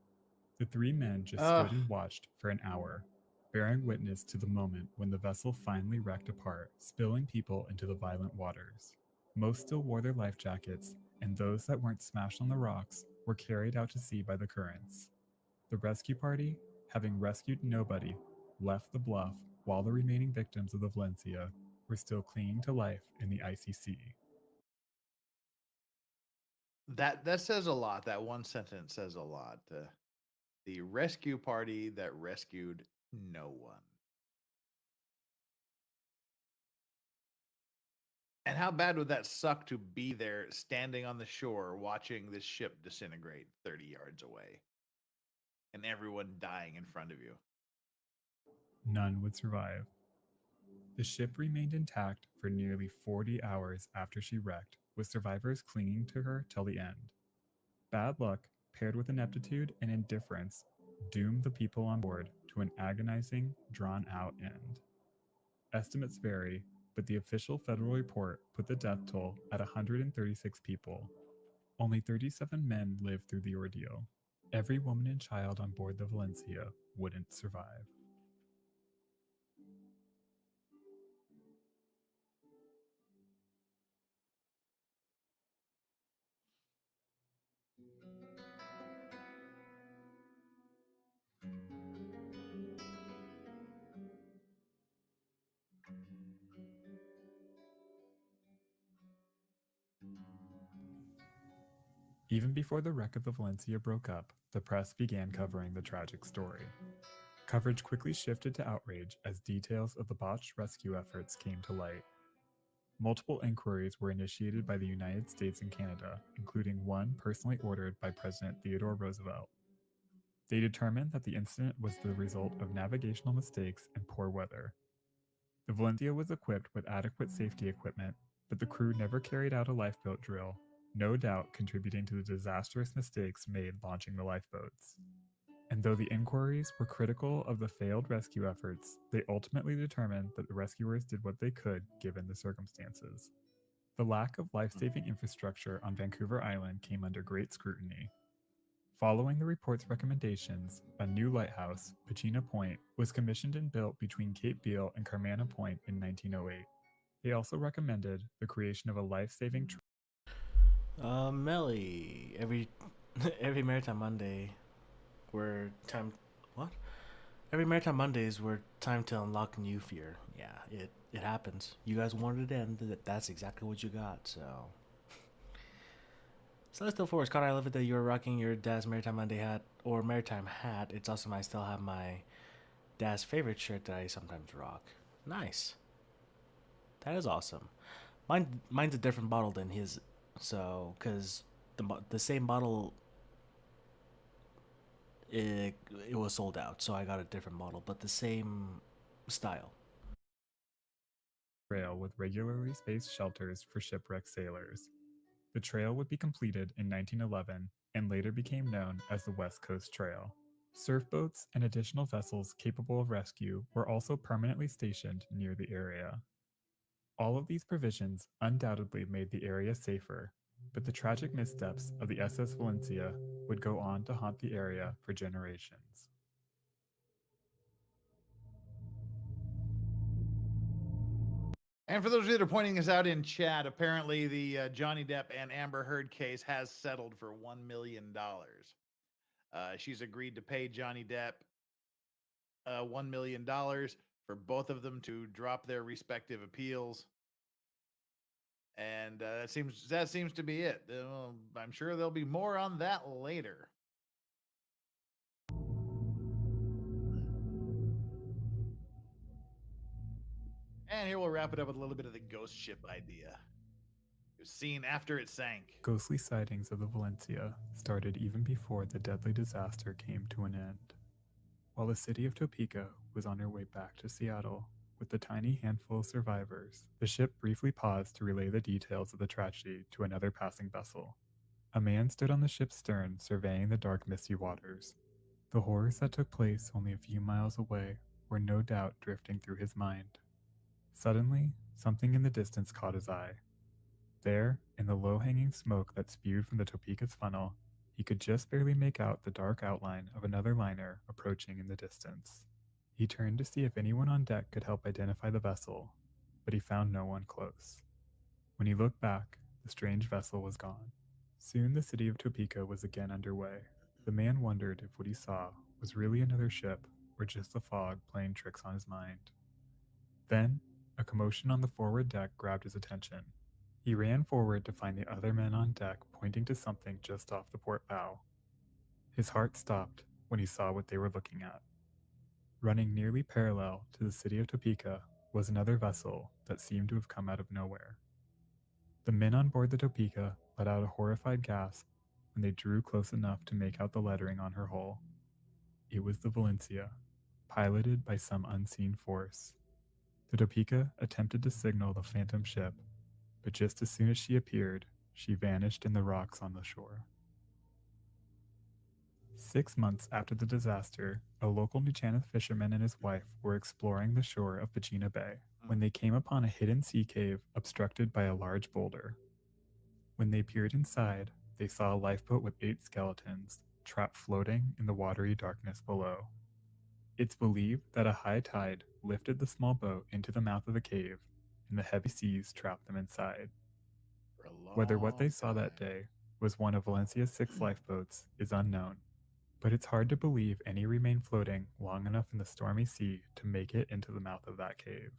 The 3 men just stood and watched for an hour, bearing witness to the moment when the vessel finally wrecked apart, spilling people into the violent waters. Most still wore their life jackets, and those that weren't smashed on the rocks were carried out to sea by the currents. The rescue party, having rescued nobody, left the bluff while the remaining victims of the Valencia were still clinging to life in the icy sea. That says a lot. That one sentence says a lot. The rescue party that rescued no one. And how bad would that suck to be there standing on the shore watching this ship disintegrate 30 yards away and everyone dying in front of you? None would survive. The ship remained intact for nearly 40 hours after she wrecked, with survivors clinging to her till the end. Bad luck, paired with ineptitude and indifference, doomed the people on board to an agonizing, drawn-out end. Estimates vary, but the official federal report put the death toll at 136 people. Only 37 men lived through the ordeal. Every woman and child on board the Valencia wouldn't survive. Even before the wreck of the Valencia broke up, the press began covering the tragic story. Coverage quickly shifted to outrage as details of the botched rescue efforts came to light. Multiple inquiries were initiated by the United States and Canada, including one personally ordered by President Theodore Roosevelt. They determined that the incident was the result of navigational mistakes and poor weather. The Valencia was equipped with adequate safety equipment, but the crew never carried out a lifeboat drill, no doubt contributing to the disastrous mistakes made launching the lifeboats. And though the inquiries were critical of the failed rescue efforts, they ultimately determined that the rescuers did what they could given the circumstances. The lack of life-saving infrastructure on Vancouver Island came under great scrutiny. Following the report's recommendations, a new lighthouse, Pachina Point, was commissioned and built between Cape Beale and Carmana Point in 1908. They also recommended the creation of a life-saving Melly, every Maritime Monday, we're time. What? Every Maritime Mondays, we're time to unlock new fear. Yeah, it happens. You guys wanted it, and that's exactly what you got. So let's go forward. Scott, I love it that you're rocking your dad's Maritime Monday hat or Maritime hat. It's awesome. I still have my dad's favorite shirt that I sometimes rock. Nice. That is awesome. Mine's a different bottle than his. So, because the same bottle, it was sold out, so I got a different model, but the same style. trail with regularly spaced shelters for shipwrecked sailors. The trail would be completed in 1911 and later became known as the West Coast Trail. Surf boats and additional vessels capable of rescue were also permanently stationed near the area. All of these provisions undoubtedly made the area safer, but the tragic missteps of the SS Valencia would go on to haunt the area for generations. And for those of you that are pointing this out in chat, apparently the Johnny Depp and Amber Heard case has settled for $1 million. She's agreed to pay Johnny Depp $1 million for both of them to drop their respective appeals. And that seems to be it. I'm sure there'll be more on that later. And here we'll wrap it up with a little bit of the ghost ship idea. It was seen after it sank. Ghostly sightings of the Valencia started even before the deadly disaster came to an end. While the city of Topeka was on her way back to Seattle with the tiny handful of survivors, the ship briefly paused to relay the details of the tragedy to another passing vessel. A man stood on the ship's stern surveying the dark, misty waters. The horrors that took place only a few miles away were no doubt drifting through his mind. Suddenly, something in the distance caught his eye. There, in the low-hanging smoke that spewed from the Topeka's funnel, he could just barely make out the dark outline of another liner approaching in the distance. He turned to see if anyone on deck could help identify the vessel, but he found no one close. When he looked back, the strange vessel was gone. Soon the city of Topeka was again underway. The man wondered if what he saw was really another ship or just the fog playing tricks on his mind. Then, a commotion on the forward deck grabbed his attention. He ran forward to find the other men on deck pointing to something just off the port bow. His heart stopped when he saw what they were looking at. Running nearly parallel to the city of Topeka was another vessel that seemed to have come out of nowhere. The men on board the Topeka let out a horrified gasp when they drew close enough to make out the lettering on her hull. It was the Valencia, piloted by some unseen force. The Topeka attempted to signal the phantom ship, but just as soon as she appeared, she vanished in the rocks on the shore. 6 months after the disaster, a local Nuchana fisherman and his wife were exploring the shore of Pachina Bay when they came upon a hidden sea cave obstructed by a large boulder. When they peered inside, they saw a lifeboat with 8 skeletons, trapped floating in the watery darkness below. It's believed that a high tide lifted the small boat into the mouth of the cave, and the heavy seas trapped them inside. Whether what they saw that day was one of Valencia's 6 lifeboats is unknown, but it's hard to believe any remained floating long enough in the stormy sea to make it into the mouth of that cave.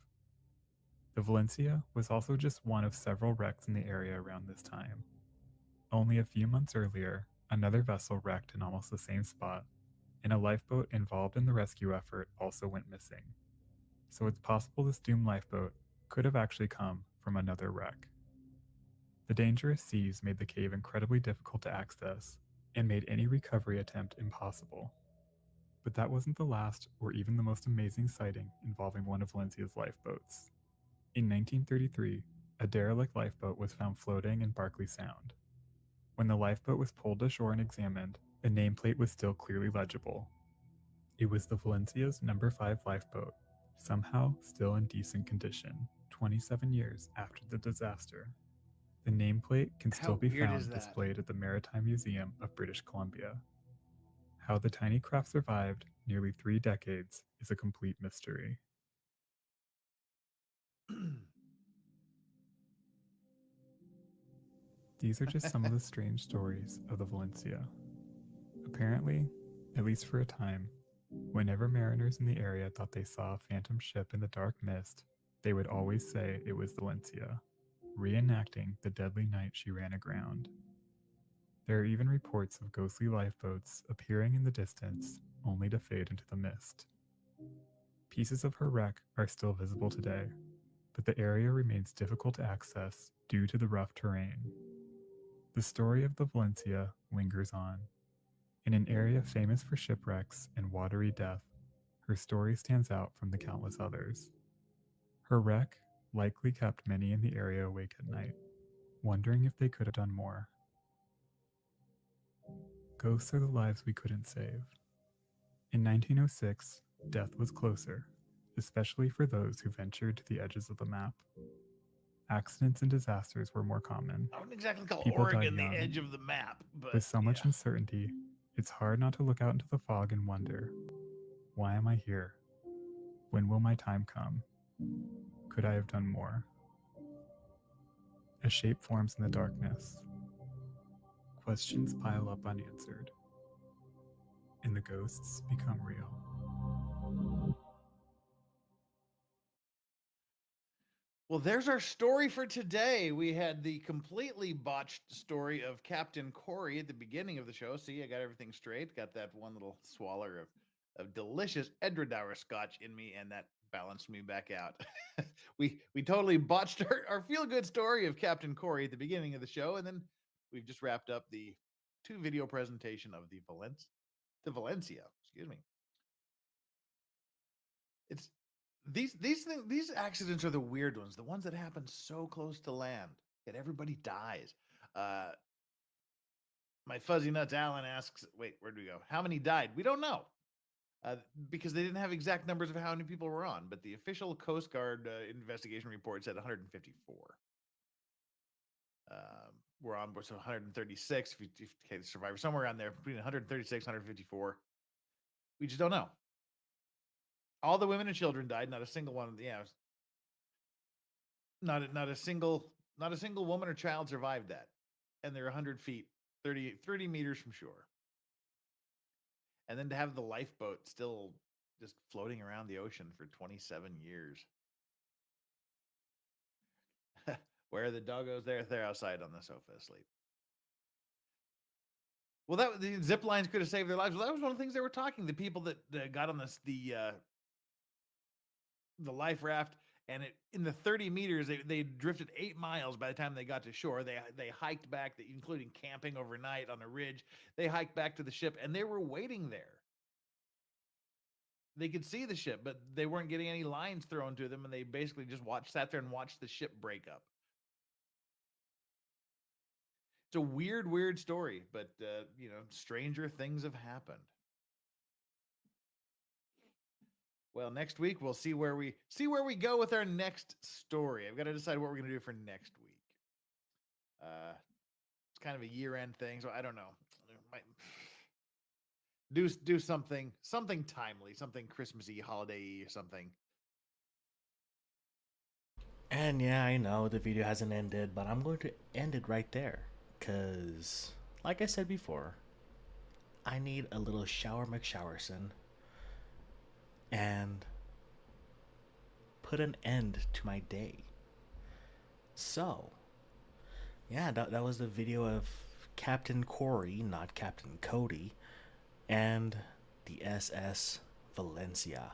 The Valencia was also just one of several wrecks in the area around this time. only a few months earlier, another vessel wrecked in almost the same spot, and a lifeboat involved in the rescue effort also went missing. So it's possible this doomed lifeboat could have actually come from another wreck. The dangerous seas made the cave incredibly difficult to access and made any recovery attempt impossible. But that wasn't the last or even the most amazing sighting involving one of Valencia's lifeboats. In 1933, a derelict lifeboat was found floating in Barkley Sound. When the lifeboat was pulled ashore and examined, a nameplate was still clearly legible. It was the Valencia's No. 5 lifeboat, somehow still in decent condition, 27 years after the disaster. The nameplate can still How be weird is found that? displayed at the Maritime Museum of British Columbia. How the tiny craft survived nearly 3 decades is a complete mystery. These are just some of the strange stories of the Valencia. Apparently, at least for a time, whenever mariners in the area thought they saw a phantom ship in the dark mist, they would always say it was the Valencia, reenacting the deadly night she ran aground. There are even reports of ghostly lifeboats appearing in the distance, only to fade into the mist. Pieces of her wreck are still visible today, but the area remains difficult to access due to the rough terrain. The story of the Valencia lingers on. In an area famous for shipwrecks and watery death, her story stands out from the countless others. Her wreck likely kept many in the area awake at night, wondering if they could have done more. Ghosts are the lives we couldn't save. In 1906, death was closer, especially for those who ventured to the edges of the map. Accidents and disasters were more common. I wouldn't exactly call People died Oregon the young. edge of the map, but With so much yeah. uncertainty, it's hard not to look out into the fog and wonder, why am I here? When will my time come? Could I have done more? A shape forms in the darkness. Questions pile up unanswered, and the ghosts become real. Well, there's our story for today. We had the completely botched story of Captain Corey at the beginning of the show. See, I got everything straight. Got that one little swaller of delicious Edredauer scotch in me, and that balanced me back out. we totally botched our feel-good story of Captain Corey at the beginning of the show, and then we've just wrapped up the 2 video presentation of the Valencia. Excuse me. It's these accidents are the weird ones, the ones that happen so close to land that everybody dies. My fuzzy nuts Alan asks, wait, where do we go? How many died? We don't know, because they didn't have exact numbers of how many people were on, but the official Coast Guard investigation report said 154. We're on board, so 136. If survivor somewhere around there between 136 154. We just don't know. All the women and children died. Not a single one. Yeah, not a single woman or child survived that, and they're 100 feet, 30 meters from shore. And then to have the lifeboat still just floating around the ocean for 27 years. Where are the doggos? They're outside on the sofa asleep. Well, the zip lines could have saved their lives. Well, that was one of the things they were talking. The people that got on the life raft, and in the 30 meters, they drifted 8 miles by the time they got to shore. They hiked back, including camping overnight on a ridge. They hiked back to the ship, and they were waiting there. They could see the ship, but they weren't getting any lines thrown to them, and they basically just sat there and watched the ship break up. It's a weird story, but stranger things have happened. Well, next week we'll see where we go with our next story. I've got to decide what we're going to do for next week. It's kind of a year-end thing, so I don't know. Might do something timely, something Christmassy, holiday-y, or something. And yeah, I know the video hasn't ended, but I'm going to end it right there. Because, like I said before, I need a little shower McShowerson and put an end to my day. So, yeah, that was the video of Captain Corey, not Captain Cody, and the SS Valencia.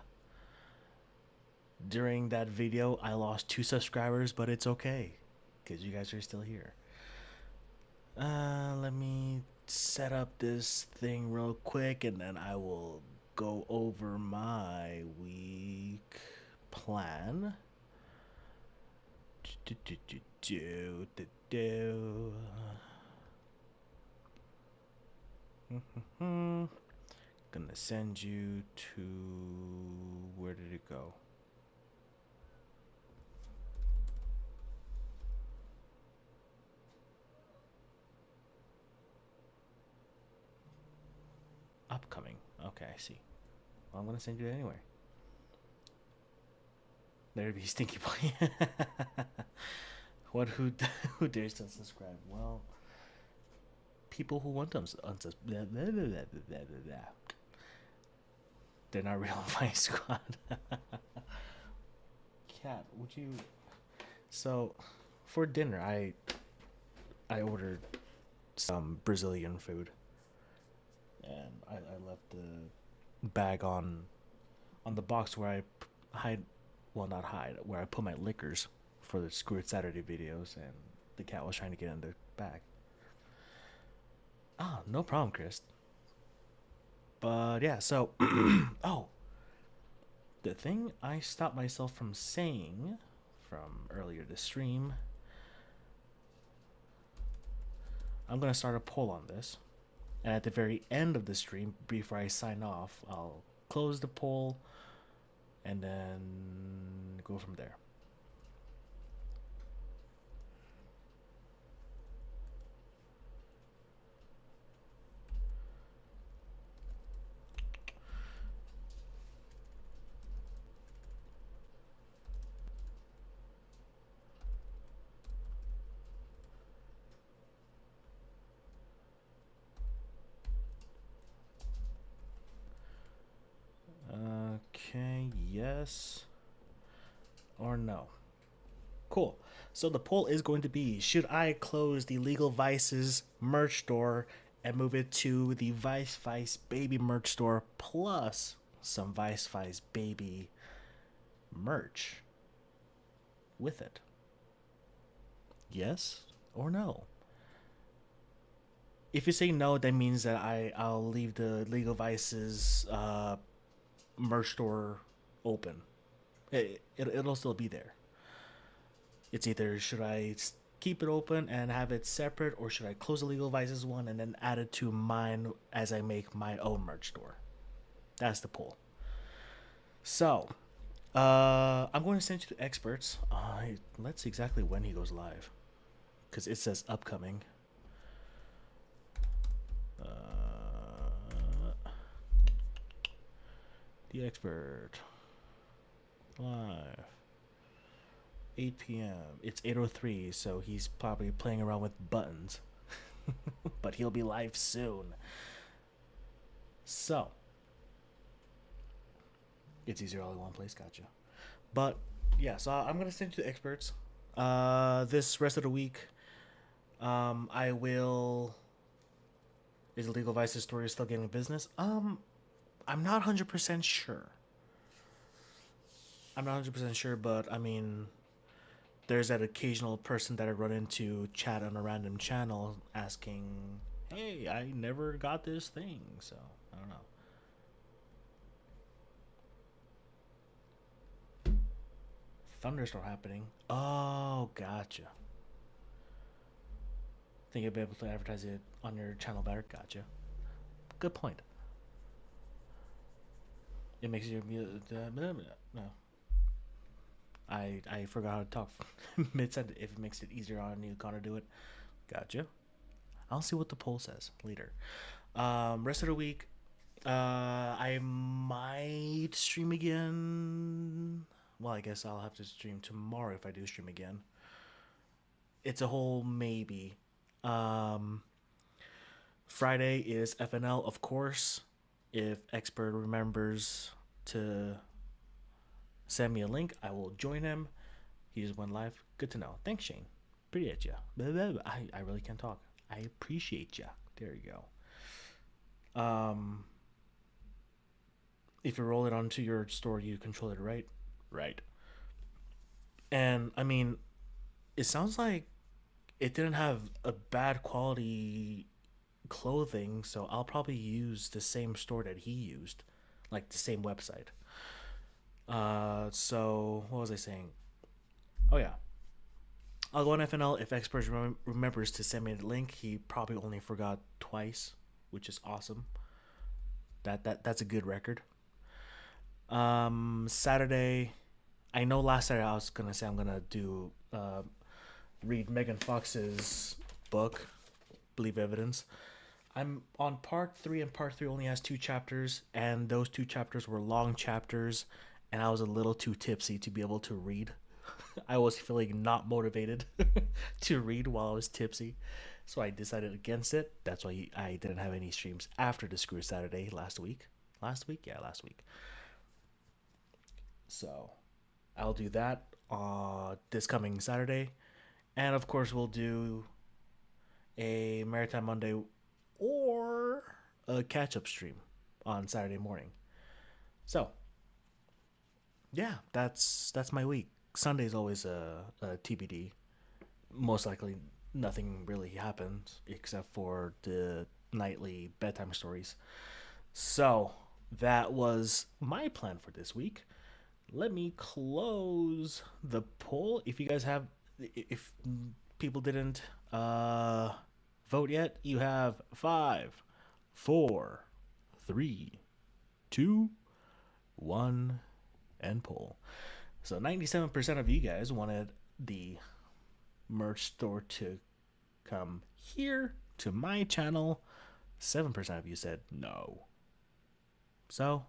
During that video, I lost 2 subscribers, but it's okay, because you guys are still here. Let me set up this thing real quick, and then I will go over my week plan. Gonna send you to, where did it go? Upcoming. Okay, I see. Well, I'm gonna send you anyway. There'd be Stinky Boy. What? Who dares to unsubscribe? Well, people who want to unsubscribe. They're not real Vice Squad. Cat, would you? So, for dinner, I ordered some Brazilian food, and I left the bag on the box where I hide. Well, not hide, where I put my liquors for the Screw It Saturday videos, and the cat was trying to get in the bag. Oh, no problem, Chris. But yeah, so oh, the thing I stopped myself from saying from earlier this stream, I'm gonna start a poll on this, and at the very end of the stream, before I sign off, I'll close the poll and then go from there. Okay, yes or no. Cool. So the poll is going to be, should I close the Legal Vices merch store and move it to the Vice Baby merch store plus some Vice Baby merch with it? Yes or no? If you say no, that means that I'll leave the Legal Vices merch store open. It'll still be there. It's either, should I keep it open and have it separate, or should I close the Legal Vices one and then add it to mine as I make my own merch store? That's the poll. So, I'm going to send you to experts. Let's see exactly when he goes live, because it says upcoming. The expert live 8 p.m. It's 8:03, so he's probably playing around with buttons. But he'll be live soon. So it's easier all in one place, gotcha. But yeah, so I'm gonna send you to experts. This rest of the week, I will. Is the Legal Vices story still getting business? I'm not 100% sure. I'm not 100% sure, but I mean, there's that occasional person that I run into chat on a random channel asking, hey, I never got this thing, so I don't know. Thunderstorm happening. Oh, gotcha. Think you'll be able to advertise it on your channel better? Gotcha. Good point. It makes you no. I forgot how to talk mid-sentence. If it makes it easier on you, Connor, do it. Gotcha. I'll see what the poll says later. Rest of the week, I might stream again. Well, I guess I'll have to stream tomorrow if I do stream again. It's a whole maybe. Friday is FNL, of course. If Expert remembers to send me a link, I will join him. He just went live. Good to know. Thanks, Shane. Appreciate you. I really can't talk. I appreciate ya. There you go. If you roll it onto your store, you control it, right? Right. And I mean, it sounds like it didn't have a bad quality clothing, so I'll probably use the same store that he used, like the same website. So what was I saying? Oh yeah, I'll go on FNL if Expert remembers to send me the link. He probably only forgot twice, which is awesome. That's a good record. Saturday, I know last Saturday I was gonna say I'm gonna do read Megan Fox's book, Believe Evidence. I'm on part 3, and part 3 only has 2 chapters, and those 2 chapters were long chapters, and I was a little too tipsy to be able to read. I was feeling not motivated to read while I was tipsy, so I decided against it. That's why I didn't have any streams after the Screw Saturday last week. Last week. So I'll do that this coming Saturday, and of course we'll do a Maritime Monday or a catch-up stream on Saturday morning. So yeah, that's my week. Sunday's always a TBD. Most likely nothing really happens except for the nightly bedtime stories. So that was my plan for this week. Let me close the poll. If you guys have, if people didn't vote yet, you have 5, 4, 3, 2, 1, and poll. So 97% of you guys wanted the merch store to come here to my channel. 7% of you said no. So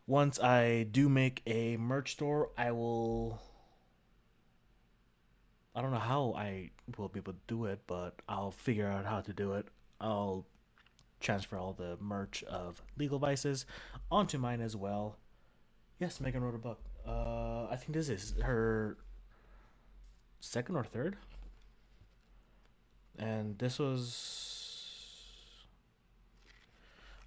once I do make a merch store, I don't know how I will be able to do it, but I'll figure out how to do it. I'll transfer all the merch of Legal Vices onto mine as well. Yes, Megan wrote a book. I think this is her second or third. And this was,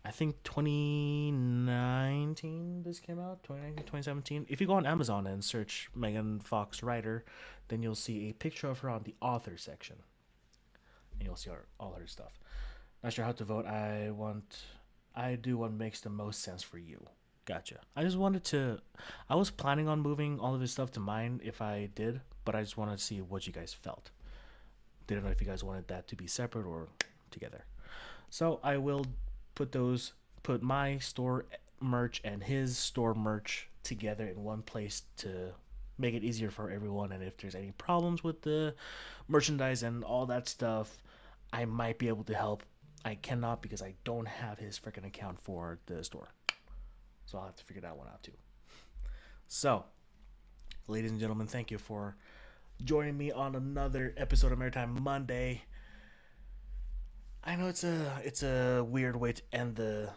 I think 2019 this came out, 2019, 2017. If you go on Amazon and search Megan Fox writer, then you'll see a picture of her on the author section. And you'll see all her stuff. Not sure how to vote. I do what makes the most sense for you. Gotcha. I was planning on moving all of this stuff to mine if I did, but I just wanted to see what you guys felt. Didn't know if you guys wanted that to be separate or together. So I will put my store merch and his store merch together in one place to make it easier for everyone. And if there's any problems with the merchandise and all that stuff, I might be able to help. I cannot because I don't have his freaking account for the store. So I'll have to figure that one out too. So, ladies and gentlemen, thank you for joining me on another episode of Maritime Monday. I know it's a weird way to end the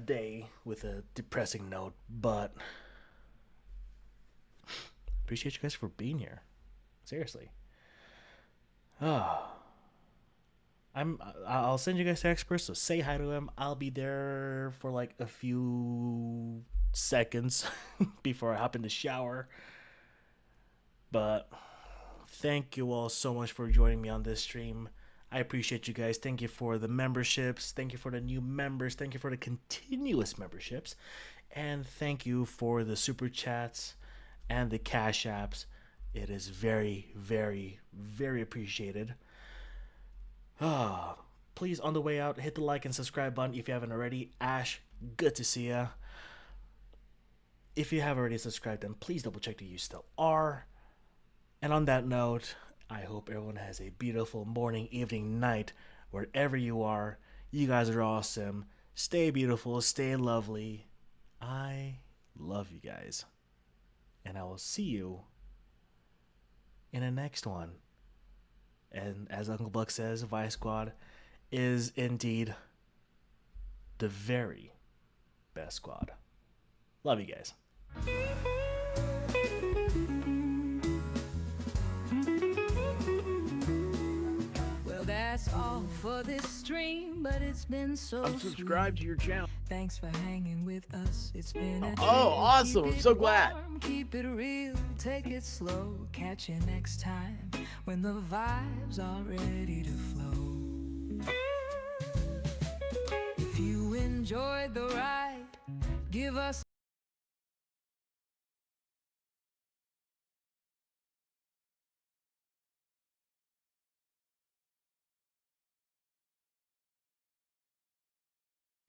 day with a depressing note, but appreciate you guys for being here. Seriously. I'll send you guys to experts, so say hi to him. I'll be there for like a few seconds before I hop in the shower. But thank you all so much for joining me on this stream. I appreciate you guys. Thank you for the memberships. Thank you for the new members. Thank you for the continuous memberships. And thank you for the super chats and the cash apps. It is very, very, very appreciated. Please, on the way out, hit the like and subscribe button if you haven't already. Ash, good to see ya. If you have already subscribed, then please double check that you still are. And on that note, I hope everyone has a beautiful morning, evening, night, wherever you are. You guys are awesome. Stay beautiful, stay lovely. I love you guys. And I will see you in the next one. And as Uncle Buck says, Vice Squad is indeed the very best squad. Love you guys. Well, that for this stream, but it's been so I'm subscribed to your channel. Thanks for hanging with us. It's been a Oh, awesome. I'm so glad. Keep it real, take it slow. Catch you next time when the vibes are ready to flow. If you enjoyed the ride, give us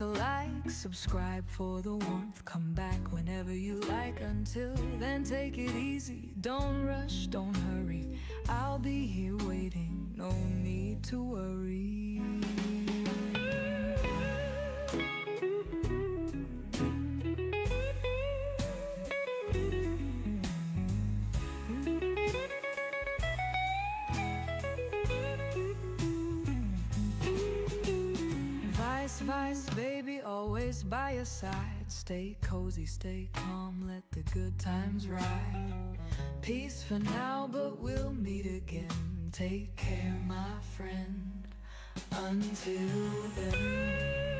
a like, subscribe for the warmth, come back whenever you like. Until then, take it easy, don't rush, don't hurry. I'll be here waiting, no need to worry. Vice, baby, always by your side. Stay cozy, stay calm, let the good times ride. Peace for now, but we'll meet again. Take care, my friend. Until then.